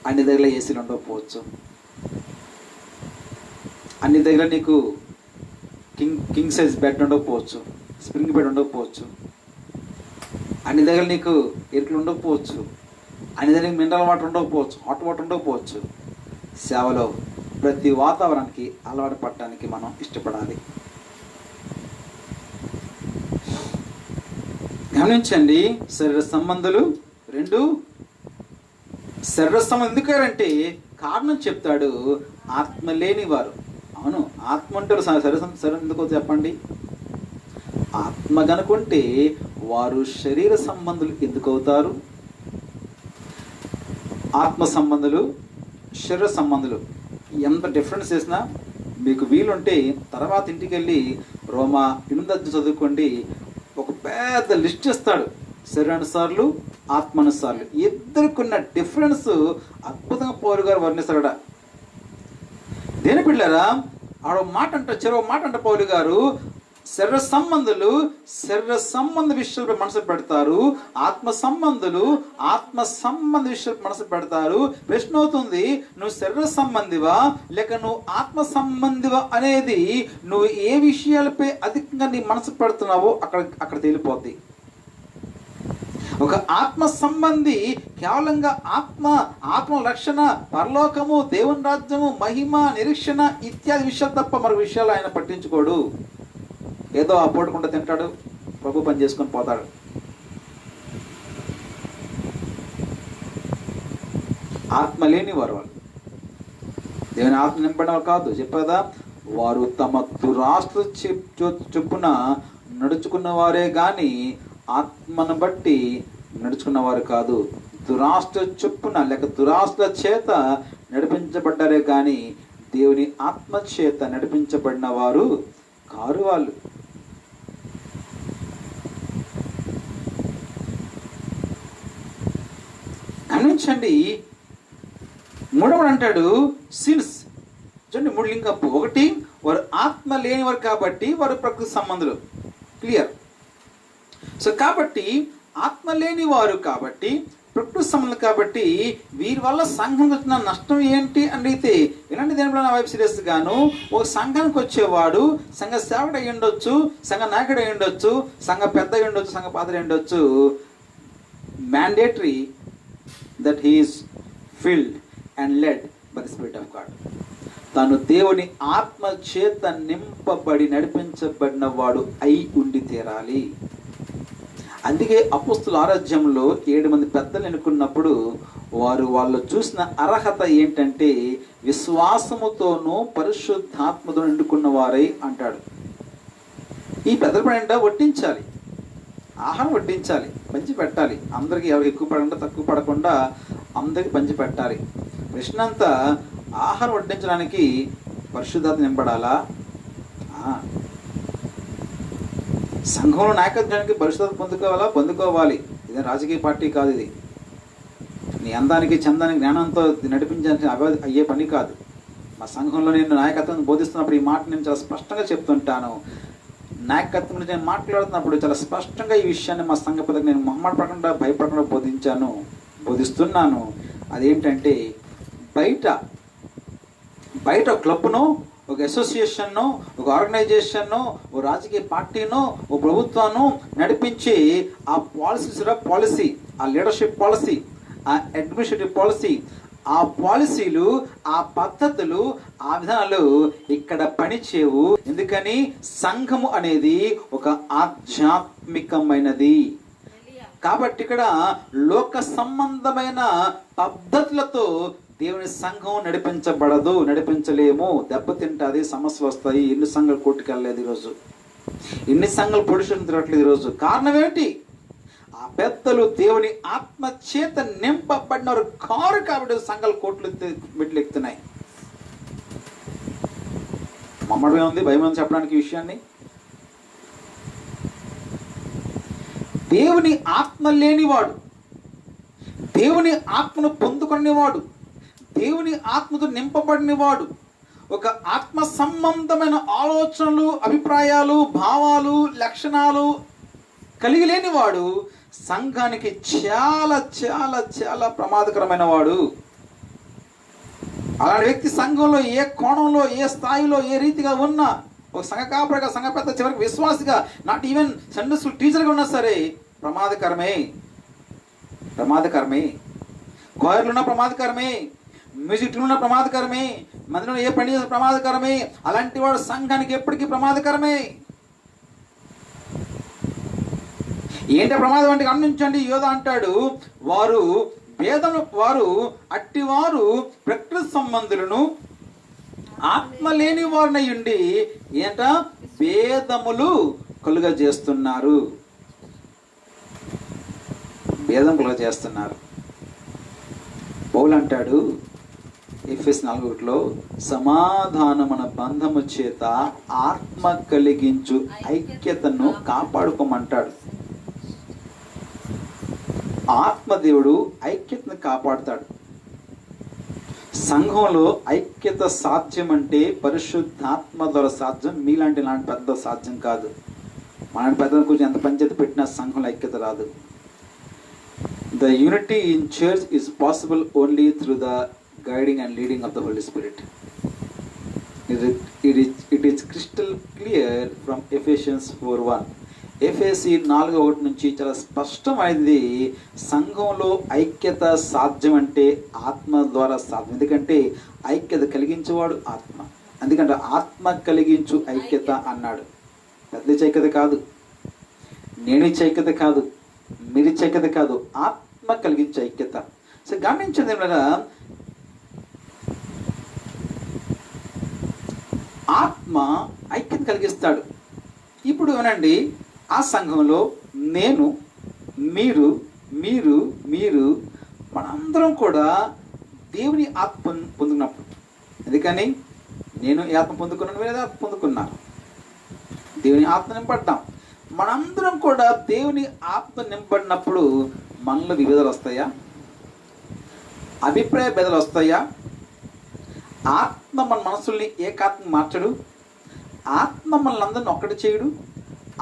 అన్ని దగ్గర ఏసీలు ఉండకపోవచ్చు, అన్ని దగ్గర నీకు కింగ్ సైజ్ బెడ్ ఉండకపోవచ్చు, స్ప్రింగ్ బెడ్ ఉండకపోవచ్చు, అన్ని దగ్గర నీకు ఎరుకులు ఉండకపోవచ్చు, అన్ని దగ్గర మినరల్ వాటర్ ఉండకపోవచ్చు, హాట్ వాటర్ ఉండకపోవచ్చు. సేవలో ప్రతి వాతావరణానికి అలవాటు పడటానికి మనం ఇష్టపడాలి. గమనించండి, శరీర సంబంధాలు రెండు. శరీర సంబంధం ఎందుకంటే కారణం చెప్తాడు, ఆత్మ లేని వారు. అవును, ఆత్మ అంటే శరీరం ఎందుకో చెప్పండి. ఆత్మ కనుకుంటే వారు శరీర సంబంధులు ఎందుకు అవుతారు? ఆత్మ సంబంధులు, శరీర సంబంధులు ఎంత డిఫరెన్స్ చేసినా మీకు వీలుంటే తర్వాత ఇంటికి వెళ్ళి రోమా 8 చదువుకోండి. ఒక పెద్ద లిస్ట్ ఇస్తాడు, శరీరానుసార్లు, ఆత్మానుసార్లు. ఇద్దరికున్న డిఫరెన్స్ అద్భుతంగా పౌలు గారు వర్ణిస్తాడ. దేని పిల్లరా, ఆడ మాట అంటారు, చెరవ మాట అంట పౌలు గారు, శరీర సంబంధులు శరీర సంబంధ విషయాలపై మనసు పెడతారు, ఆత్మ సంబంధులు ఆత్మ సంబంధ విషయాలపై మనసు పెడతారు. ప్రశ్న అవుతుంది, నువ్వు శరీర సంబంధివా లేక నువ్వు ఆత్మ సంబంధివా అనేది నువ్వు ఏ విషయాలపై అధికంగా నీ మనసు పెడుతున్నావో అక్కడ తేలిపోద్ది. ఒక ఆత్మ సంబంధి కేవలంగా ఆత్మ రక్షణ, పరలోకము, దేవుని రాజ్యము, మహిమ, నిరీక్షణ ఇత్యాది విషయాలు తప్ప మరొక విషయాలు ఆయన పట్టించుకోడు. ఏదో ఆ పూటకుండా తింటాడు, ప్రభు పని చేసుకొని పోతాడు. ఆత్మ లేని వారు వాళ్ళు, దేవుని ఆత్మ నింపడం కాదు. చెప్పదా, వారు తమ దురాస్త చొప్పున నడుచుకున్న వారే గాని ఆత్మను బట్టి నడుచుకున్నవారు కాదు. దురాష్ట్ర చొప్పున లేక దురాష్ట్ర చేత నడిపించబడ్డారే కానీ దేవుని ఆత్మ చేత నడిపించబడిన వారు కారు వాళ్ళు. గమనించండి, మూడవడు అంటాడు సిన్స్. చూడండి, 3 లింకప్. 1, వారు ఆత్మ లేని వారు కాబట్టి వారు ప్రకృతి సంబంధులు. క్లియర్. సో కాబట్టి ఆత్మ లేని వారు కాబట్టి ప్రకృతి సంబంధం కాబట్టి వీరి వల్ల సంఘం వచ్చిన నష్టం ఏంటి అని అయితే ఇలాంటి దేనిలో నా వైపు సీరియస్ గాను ఒక సంఘానికి వచ్చేవాడు సంఘ సేవకుడు అయి ఉండొచ్చు, సంఘ నాయకుడు అయి ఉండొచ్చు, సంఘ పెద్ద అయి ఉండొచ్చు, సంఘ పాత్ర అయి ఉండొచ్చు. Mandatory that he is filled and led by the spirit of God. తాను దేవుని ఆత్మ చేత నింపబడి నడిపించబడిన వాడు అయి ఉండి తీరాలి. అందుకే అపోస్తుల ఆరాధ్యంలో 7 మంది పెద్దలు ఎన్నుకున్నప్పుడు వాళ్ళు చూసిన అర్హత ఏంటంటే విశ్వాసముతోనూ పరిశుద్ధాత్మతో ఎన్నుకున్న వారై అంటాడు. ఈ పెద్దల పడంట వడ్డించాలి, ఆహారం వడ్డించాలి, పంచి పెట్టాలి. అందరికీ ఎవరు ఎక్కువ పడకుండా తక్కువ పడకుండా అందరికి పంచి పెట్టాలి. ప్రశ్న అంతా, ఆహారం వడ్డించడానికి పరిశుద్ధాత్మ నింపడాలా? సంఘంలో నాయకత్వానికి పరిశుద్ధత పొందుకోవాలి. ఇదే రాజకీయ పార్టీ కాదు. ఇది నీ అందానికి చందానికి జ్ఞానంతో నడిపించాల్సిన అయ్యే పని కాదు. మా సంఘంలో నేను నాయకత్వం బోధిస్తున్నప్పుడు ఈ మాట నేను చాలా స్పష్టంగా చెప్తుంటాను. నాయకత్వం గురించి నేను మాట్లాడుతున్నప్పుడు చాలా స్పష్టంగా ఈ విషయాన్ని మా సంఘ పెద్దకు నేను మొహమాట పడకుండా భయపడకుండా బోధిస్తున్నాను. అదేంటంటే బయట క్లబ్ను, ఒక అసోసియేషన్ను, ఒక ఆర్గనైజేషన్ను, ఒక రాజకీయ పార్టీను, ఒక ప్రభుత్వాన్ని నడిపించి ఆ పాలసీ, ఆ లీడర్షిప్ పాలసీ, ఆ అడ్మినిస్ట్రేటివ్ పాలసీ, ఆ పాలసీలు, ఆ పద్ధతులు, ఆ విధానాలు ఇక్కడ పనిచేయవు. ఎందుకని? సంఘము అనేది ఒక ఆధ్యాత్మికమైనది కాబట్టి ఇక్కడ లోక సంబంధమైన పద్ధతులతో దేవుని సంఘం నడిపించలేము. దెబ్బతింటుంది, సమస్యలు వస్తాయి. ఎన్ని సంఘాలు కోర్టుకెళ్ళలేదు ఈరోజు, ఎన్ని సంఘాలు పొడిషన్ తిరగట్లేదు ఈరోజు. కారణం ఏమిటి? ఆ పెద్దలు దేవుని ఆత్మ చేత నింపబడినారు కారు కాబట్టి సంఘాలు కోర్టులు మెట్లు ఎక్కుతున్నాయి. మమ్మడమే ఉంది, భయం ఉంది చెప్పడానికి విషయాన్ని. దేవుని ఆత్మ లేనివాడు, దేవుని ఆత్మను పొందుకునేవాడు, దేవుని ఆత్మతో నింపబడినవాడు, ఒక ఆత్మ సంబంధమైన ఆలోచనలు, అభిప్రాయాలు, భావాలు, లక్షణాలు కలిగి లేనివాడు సంఘానికి చాలా చాలా చాలా ప్రమాదకరమైన వాడు. అలాంటి వ్యక్తి సంఘంలో ఏ కోణంలో, ఏ స్థాయిలో, ఏ రీతిగా ఉన్నా, ఒక సంఘ కాపరిగా, సంఘ పెద్ద, చివరికి విశ్వాసిగా, నాట్ ఈవెన్ సండే స్కూల్ టీచర్గా ఉన్నా సరే ప్రమాదకరమే. కోయర్లు ఉన్న ప్రమాదకరమే, మ్యూజిక్ ఉన్న ప్రమాదకరమే, మందిలో ఏ పని చేసిన ప్రమాదకరమే. అలాంటి వాడు సంఘానికి ఎప్పటికీ ప్రమాదకరమే. ఏంటి ప్రమాదం అంటే గమనించండి. యోధ అంటాడు, వారు అట్టివారు ప్రకృతి సంబంధులను ఆత్మ లేని వారినై ఉండి భేదములు కలుగ చేస్తున్నారు, భేదం కలుగ చేస్తున్నారు. పౌలు అంటాడు ఎఫెసీ 4:1 సమాధానమున బంధము చేత ఆత్మ కలిగించు ఐక్యతను కాపాడుకోమంటాడు. ఆత్మదేవుడు ఐక్యతను కాపాడుతాడు. సంఘంలో ఐక్యత సాధ్యం అంటే పరిశుద్ధాత్మ ద్వారా సాధ్యం. మీలాంటి పెద్ద సాధ్యం కాదు. మన పెద్దల గురించి ఎంత పంచాయతీ పెట్టినా సంఘంలో ఐక్యత రాదు. The unity in church is possible only through the guiding and leading of the Holy Spirit. It is crystal clear from Ephesians 4:1. ఎఫెసీ 4:1 నుంచి చాలా స్పష్టమైంది. సంఘంలో ఐక్యత సాధ్యం అంటే ఆత్మ ద్వారా సాధ్యం. ఎందుకంటే ఐక్యత కలిగించేవాడు ఆత్మ. ఎందుకంటే ఆత్మ కలిగించు ఐక్యత అన్నాడు. పెద్ద ఐక్యత కాదు, నేను ఐక్యత కాదు, మీరు ఐక్యత కాదు, ఆత్మ కలిగించే ఐక్యత. సో గమనించండి ఏమన్నా, ఆత్మ ఐక్యత కలిగిస్తాడు. ఇప్పుడు వినండి, ఆ సంఘంలో నేను, మీరు మీరు మీరు మనందరం కూడా దేవుని ఆత్మ పొందుకున్నప్పుడు, ఎందుకని నేను ఆత్మ పొందుకున్నాను, వేరే ఆత్మ పొందుకున్నాను, దేవుని ఆత్మ నింపడ్డాం. మనందరం కూడా దేవుని ఆత్మ నింపడినప్పుడు మనలో విభేదాలు వస్తాయా? అభిప్రాయ భేదాలు వస్తాయా? ఆత్మ మన మనసుల్ని ఏకాత్మ మార్చడు. ఆత్మ మనల్ని ఒక్కటి చేయడు.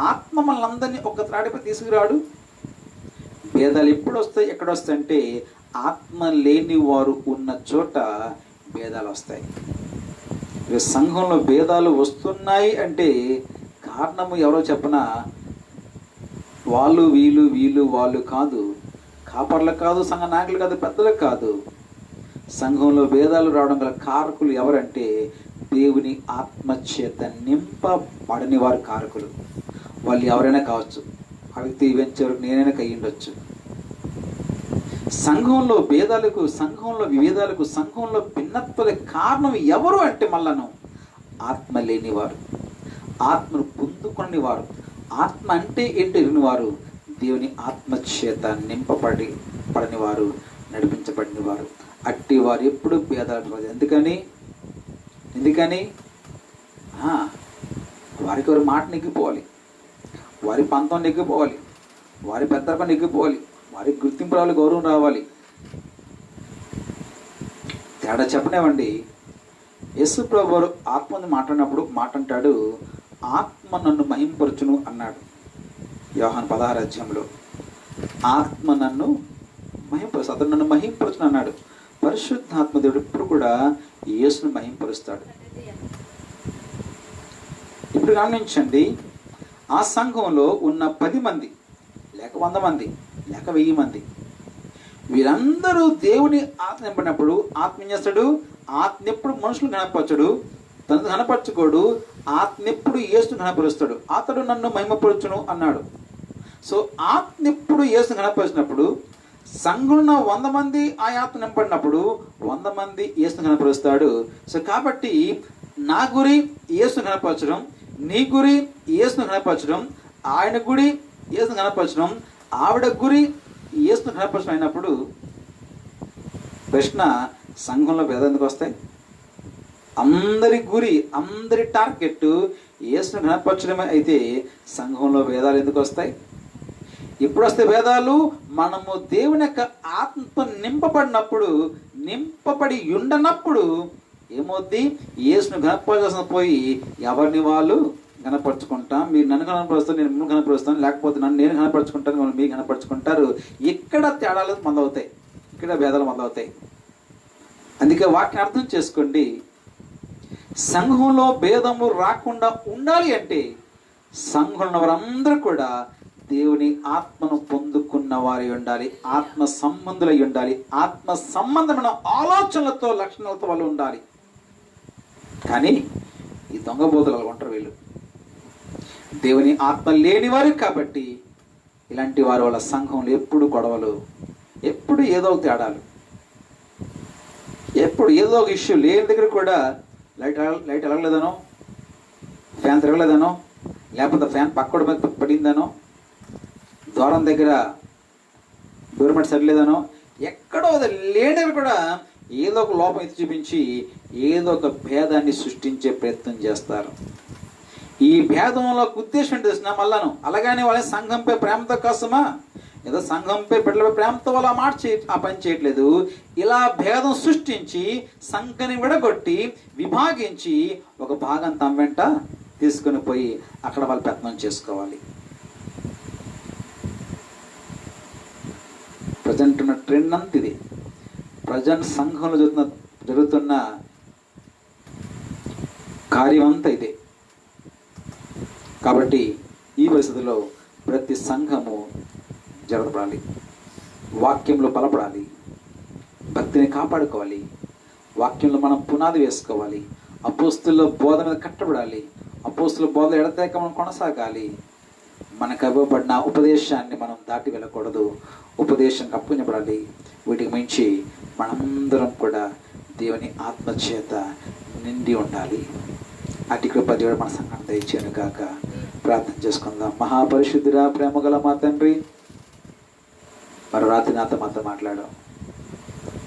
ఆత్మ మనల్ని ఒక త్రాడిపై తీసుకురాడు. భేదాలు ఎప్పుడు వస్తాయి, ఎక్కడ వస్తాయి అంటే ఆత్మ లేని వారు ఉన్న చోట భేదాలు వస్తాయి. సంఘంలో భేదాలు వస్తున్నాయి అంటే కారణము ఎవరో చెప్పనా, వాళ్ళు వీళ్ళు వీళ్ళు వాళ్ళు కాదు, కాపర్లు కాదు, సంఘ నాయకులు కాదు, పెద్దలు కాదు. సంఘంలో భేదాలు రావడం గల కారకులు ఎవరంటే దేవుని ఆత్మచేత నింపబడని వారు కారకులు. వాళ్ళు ఎవరైనా కావచ్చు. ఆ వ్యక్తి ఈవెంచవరకు నేనైనా కయ్యుండొచ్చు. సంఘంలో భేదాలకు, సంఘంలో విభేదాలకు, సంఘంలో భిన్నత్వాలకు కారణం ఎవరు అంటే మళ్ళను ఆత్మ లేనివారు, ఆత్మను పొందుకొని వారు. ఆత్మ అంటే ఏంటో ఎరిగిన వారు, దేవుని ఆత్మచేత పడని వారు, నడిపించబడిన వారు. అట్టి వారు ఎప్పుడు భేదాలు రాదు. ఎందుకని వారికి వారి మాట నెగ్గిపోవాలి, వారి పంతం నెగ్గిపోవాలి, వారి పెద్దరికం నెగ్గిపోవాలి, వారికి గుర్తింపు రావాలి, గౌరవం రావాలి. తేడా చెప్పనివ్వండి. యేసు ప్రభువు వారు ఆత్మని మాట్లాడినప్పుడు మాట అంటాడు, ఆత్మ నన్ను మహింపరచును అన్నాడు. యోహాను 16 ఆత్మ నన్ను మహింపరుచు, అతను నన్ను మహింపరచును అన్నాడు. పరిశుద్ధాత్మ దేవుడు ఇప్పుడు కూడా యేసును మహింపరుస్తాడు. ఇప్పుడు గమనించండి, ఆ సంఘంలో ఉన్న 10 మంది లేక 100 మంది లేక 1000 మంది, వీరందరూ దేవుని ఆత్మ నింపినప్పుడు ఆత్మ ఏం చేస్తాడు? ఆత్మ ఎప్పుడు మనుషులు కనపరచడు, తనను కనపరచుకోడు. ఆత్మ ఎప్పుడు యేసును కనపరుస్తాడు. అతడు నన్ను మహిమపరచును అన్నాడు. సో ఆత్మ ఎప్పుడు యేసును కనపరిచినప్పుడు, సంఘంలో 100 మంది ఆ ఆత్మ నింపడినప్పుడు 100 మంది యేసును కనపరుస్తాడు. సో కాబట్టి నా గురి యేసును కనపరచడం, నీ గురి యేసును కనపరచడం, ఆయన గురి యేసును కనపరచడం, ఆవిడ గురి యేసును కనపరచడం అయినప్పుడు ప్రశ్న, సంఘంలో భేదాలు ఎందుకు వస్తాయి? అందరి గురి, అందరి టార్గెట్ యేసును కనపరచడమే అయితే సంఘంలో భేదాలు ఎందుకు వస్తాయి? ఎప్పుడు వస్తే భేదాలు? మనము దేవుని యొక్క ఆత్మతో నింపబడి ఉండనప్పుడు ఏమవుద్ది? యేసును కనపరచాల్సిన పోయి ఎవరిని వాళ్ళు కనపరుచుకుంటాం. మీరు నన్ను కనపరుస్తాను, నేను మిమ్మల్ని కనపరుస్తాను, లేకపోతే నేను కనపరుచుకుంటాను, మిమ్మల్ని మీరు కనపరుచుకుంటారు. ఇక్కడ తేడాలు మొదలవుతాయి, ఇక్కడ భేదాలు మొదలవుతాయి. అందుకే వాటిని అర్థం చేసుకోండి. సంఘంలో భేదము రాకుండా ఉండాలి అంటే సంఘంలో వారందరూ కూడా దేవుని ఆత్మను పొందుకున్న వారి ఉండాలి, ఆత్మ సంబంధులై ఉండాలి, ఆత్మ సంబంధమైన ఆలోచనలతో, లక్షణాలతో వాళ్ళు ఉండాలి. కానీ ఈ దొంగబోతులు అలా ఉంటారు. వీళ్ళు దేవుని ఆత్మ లేని వారు కాబట్టి ఇలాంటి వారు వాళ్ళ సంఘంలో ఎప్పుడు గొడవలు, ఎప్పుడు ఏదో తేడాలు, ఎప్పుడు ఏదో ఒక ఇష్యూ. లేని దగ్గర కూడా లైట్ ఎలగలేదనో, ఫ్యాన్ తిరగలేదనో, లేకపోతే ఫ్యాన్ పక్కడు మీద పడిందనో, ద్వారం దగ్గర దూరమట్టి సరిలేదనో, ఎక్కడో లేడర్ కూడా ఏదో ఒక లోపం ఎత్తి చూపించి ఏదో ఒక భేదాన్ని సృష్టించే ప్రయత్నం చేస్తారు. ఈ భేదంలో ఉద్దేశం ఏంటి తెలిసిన మళ్ళాను అలాగనే వాళ్ళ సంఘంపై ప్రేమతో కోసమా, ఏదో సంఘంపై బిడ్డలపై ప్రేమతో వాళ్ళు ఆ పని చేయట్లేదు. ఇలా భేదం సృష్టించి సంఘని విడగొట్టి విభాగించి ఒక భాగం తమ వెంట తీసుకుని పోయి అక్కడ వాళ్ళు పెత్తనం చేసుకోవాలి. ప్రజెంట్ ఉన్న ట్రెండ్ అంత ఇది. ప్రజెంట్ సంఘంలో జరుగుతున్న కార్యం అంతా ఇదే. కాబట్టి ఈ పరిస్థితుల్లో ప్రతి సంఘము జరగబడాలి, వాక్యంలో బలపడాలి, భక్తిని కాపాడుకోవాలి, వాక్యంలో మనం పునాది వేసుకోవాలి, అపోస్తుల బోధ మీద కట్టబడాలి, అపోస్తుల బోధ ఎడతెగక మనం కొనసాగాలి. మనకు ఇవ్వబడిన ఉపదేశాన్ని మనం దాటి వెళ్ళకూడదు, ఉపదేశానికి అప్పగించబడాలి. వీటికి మించి మనందరం కూడా దేవుని ఆత్మచేత నిండి ఉండాలి. అటు కృప దేవుడు మన సంఘాన్ని దయచేయను కాక. ప్రార్థన చేసుకుందాం. మహాపరిశుద్ధుడా, ప్రేమగల మా తండ్రి, మరి రాత్రి నాతో మాట్లాడాం.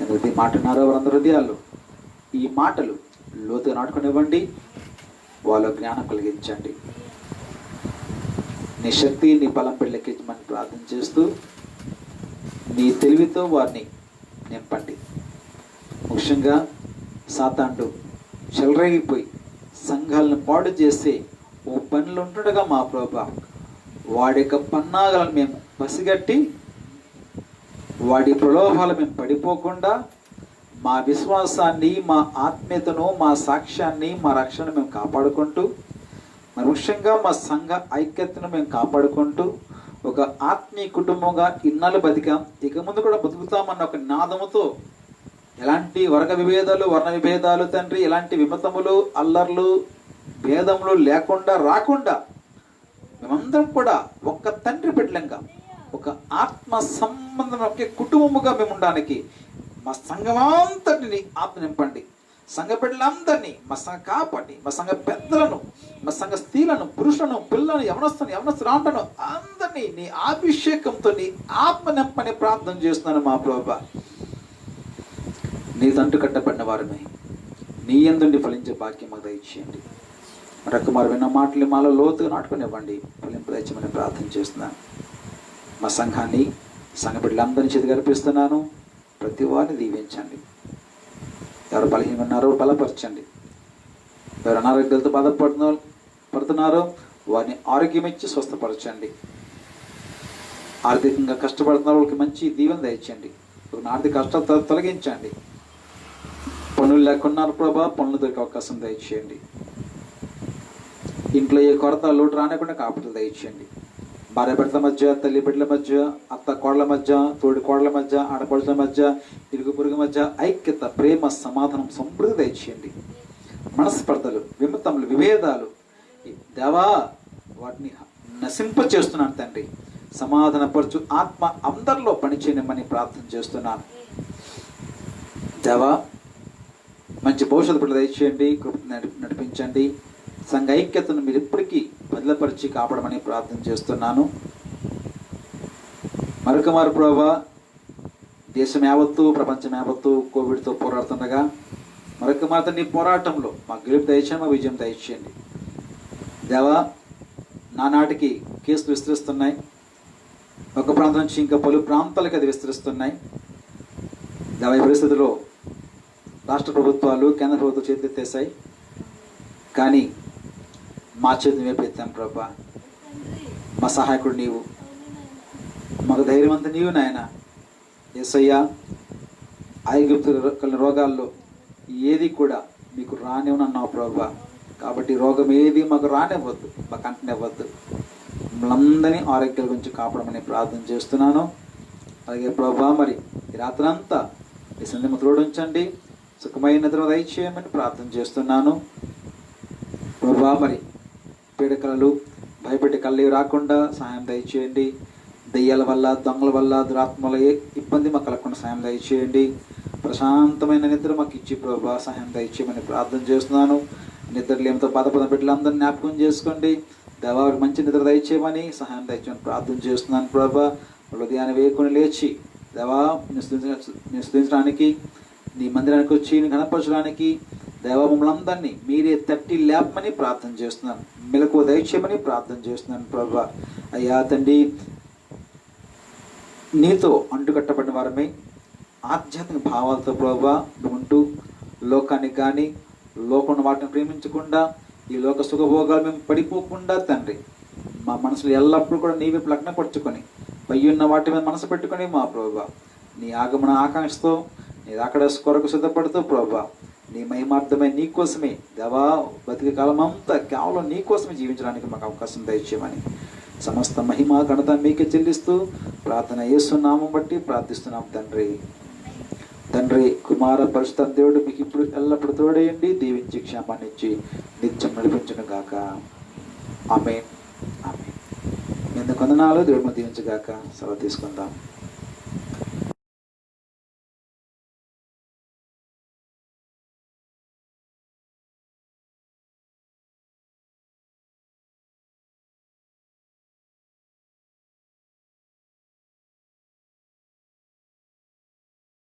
ఎందుకు ఈ మాట ఉన్నారో వారందరూ హృదయాల్లో ఈ మాటలు లోతుగా నాటుకునివ్వండి, వాళ్ళ జ్ఞానం కలిగించండి. నీ శక్తి, నీ బలం పెళ్ళెక్కించమని ప్రార్థన చేస్తూ నీ తెలివితో వారిని నింపండి. ముఖ్యంగా సాతానుడు చెలరేగిపోయి సంఘాలను పాడు చేసే ఓ పనులు ఉంటుండగా మా ప్రభువా, వాడి యొక్క పన్నాగాలను మేము పసిగట్టి వాడి ప్రలోభాలు మేము పడిపోకుండా మా విశ్వాసాన్ని, మా ఆత్మీయతను, మా సాక్ష్యాన్ని, మా రక్షణను మేము కాపాడుకుంటూ, మరి ముఖ్యంగా మా సంఘ ఐక్యతను మేము కాపాడుకుంటూ ఒక ఆత్మీయ కుటుంబంగా ఇన్నాళ్ళు బతికాం, ఇక ముందు కూడా బతుకుతామన్న ఒక నాదముతో ఎలాంటి వర్గ విభేదాలు, వర్ణ విభేదాలు తండ్రి, ఎలాంటి విమతములు, అల్లర్లు, భేదములు లేకుండా రాకుండా మేమందరం కూడా ఒక్క తండ్రి బిడ్డలంగా ఒక ఆత్మ సంబంధం ఒకే కుటుంబముగా మేము ఉండడానికి మా సంఘమంతటిని ఆత్మ నింపండి. సంఘ బిడ్డలందరినీ మా సంఘ కాపాడి, మా సంఘ పెద్దలను, మా సంఘ స్త్రీలను, పురుషులను, పిల్లలను, యవనస్తులను అందరినీ నీ అభిషేకంతో నీ ఆత్మ నింపని ప్రార్థన చేస్తున్నాను మా ప్రభువా. నీ తంటు కట్టబడిన వారిని నీ యందు ఫలించే భాగ్యం మాకు దయచేయండి. మరొక మరి విన్న మాటలు మాలో లోతుగా నాటుకునివ్వండి, ఫలింపు దయచేయమని ప్రార్థన చేస్తున్నాను. మా సంఘాన్ని, సంఘ బిడ్డలందరినీ చేతి కల్పిస్తున్నాను. ప్రతి వారిని దీవించండి. ఎవరు బలహీన ఉన్నారో బలపరచండి. ఎవరు అనారోగ్యాలతో పడుతున్నారో వారిని ఆరోగ్యం ఇచ్చి స్వస్థపరచండి. ఆర్థికంగా కష్టపడుతున్నారు వాళ్ళకి మంచి దీవెన దయచండి. ఆర్థిక కష్టాలు తొలగించండి. పనులు లేకున్నారు ప్రభా, పనులు దొరికే అవకాశం దయచేయండి. ఇంట్లో ఏ కొరత లోటు రానికుండా కాపుదలు దయచేయండి. భార్య భర్తల మధ్య, తల్లి బిడ్డల మధ్య, అత్త కోడల మధ్య, తోడి కోడల మధ్య, ఆడపడుచుల మధ్య, ఇరుగు పొరుగు మధ్య ఐక్యత, ప్రేమ, సమాధానం, సమృద్ధి దయచేయండి. మనస్పర్ధలు, విమతములు, విభేదాలు దేవా వాటిని నశింప చేస్తున్నాను తండ్రి. సమాధానపరచు ఆత్మ అందరిలో పనిచేయమని ప్రార్థన చేస్తున్నాను దేవా. మంచి భవిష్యత్తు బిడ్డలు దయచేయండి, కృప నడిపించండి. సంఘ ఐక్యతను మీరు ఇప్పటికీ బదిలపరిచి కాపాడమని ప్రార్థన చేస్తున్నాను. మరొక మారు ప్రభువా, దేశం యావత్తు, ప్రపంచం యావత్తు కోవిడ్తో పోరాడుతుండగా మరొక మారు నీ పోరాటంలో మా గెలుపు దయచేయండి, మా విజయం దయచేయండి దేవా. నానాటికి కేసులు విస్తరిస్తున్నాయి. ఒక ప్రాంతం నుంచి ఇంకా పలు ప్రాంతాలకు అది విస్తరిస్తున్నాయి దేవా. ఈ పరిస్థితిలో రాష్ట్ర ప్రభుత్వాలు, కేంద్ర ప్రభుత్వం చేతులెత్తేసాయి. కానీ మా చేతిని వేపెత్తాం ప్రభా. మా సహాయకుడు నీవు, మాకు ధైర్యం అంతా నీవు నాయన. యేసయ్యా, ఐగుప్తు కలిగిన రోగాల్లో ఏది కూడా మీకు రానివ్వనన్నావు ప్రభా. కాబట్టి రోగం ఏది మాకు రానివ్వద్దు, మాకు అంటనివ్వద్దు. మమ్మల్ని ఆరోగ్యాల గురించి కాపాడమని ప్రార్థన చేస్తున్నాను. అలాగే ప్రభా, మరి ఈ రాత్రంతా ఈ సంధిమ తోడుంచండి, సుఖమైన నిద్ర దయచేయమని ప్రార్థన చేస్తున్నాను ప్రభా. మరి పీడకలలు, భయపెట్టే కళ్ళు రాకుండా సహాయం దయచేయండి. దెయ్యాల వల్ల, దొంగల వల్ల, దురాత్మల ఇబ్బంది మాకు కలగకుండా సహాయం దయచేయండి. ప్రశాంతమైన నిద్ర మాకు ఇచ్చి ప్రభా సహాయం దయచేయమని ప్రార్థన చేస్తున్నాను. నిద్రలేమితో బాధపడిన బిడ్డలందరినీ జ్ఞాపకం చేసుకోండి. దేవానికి మంచి నిద్ర దయచేయమని, సహాయం దయచేయమని ప్రార్థన చేస్తున్నాను ప్రభా. ఉదయాన్నే వేకుని లేచి దేవా నిన్ను స్తుతించడానికి, నీ మందిరానికి వచ్చి కనపరచడానికి దేవా మమ్మల్ని అందరినీ మీరే తట్టి లేపమని ప్రార్థన చేస్తున్నాను. మెలకువ దయచేయమని ప్రార్థన చేస్తున్నాను ప్రభా. అయ్యా తండ్రి, నీతో అంటుకట్టబడిన వారమే ఆధ్యాత్మిక భావాలతో ప్రభా ఉంటూ లోకానికి కానీ లోకంలో వాటిని ప్రేమించకుండా ఈ లోక సుఖభోగాలు మేము పడిపోకుండా తండ్రి, మా మనసులో ఎల్లప్పుడూ కూడా నీ వైపు లగ్నపరుచుకొని పయ్యున్న వాటి మీద మనసు పెట్టుకొని మా ప్రభా నీ ఆగమన ఆకాంక్షతో నీ అక్కడ కొరకు సిద్ధపడుతూ ప్రభా నీ మహిమార్థమై నీ కోసమే దేవా బతికే కాలం అంతా కేవలం నీ కోసమే జీవించడానికి మాకు అవకాశం దయచేయమని సమస్త మహిమ ఘనత మీకే చెల్లిస్తూ ప్రార్థన యేసు నామం బట్టి ప్రార్థిస్తున్నాం తండ్రి. తండ్రి, కుమార పరిశుద్ధ దేవుడు మీకు ఇప్పుడు ఎల్లప్పుడు తోడేయండి, దీవించి క్షేమాన్ని ఇచ్చి నిత్యం నడిపించును గాక. ఆమేన్. ఆమేన్. ఎందుకు వందనాలు. దేవుడు దీవించగాక. సెలవు తీసుకుందాం.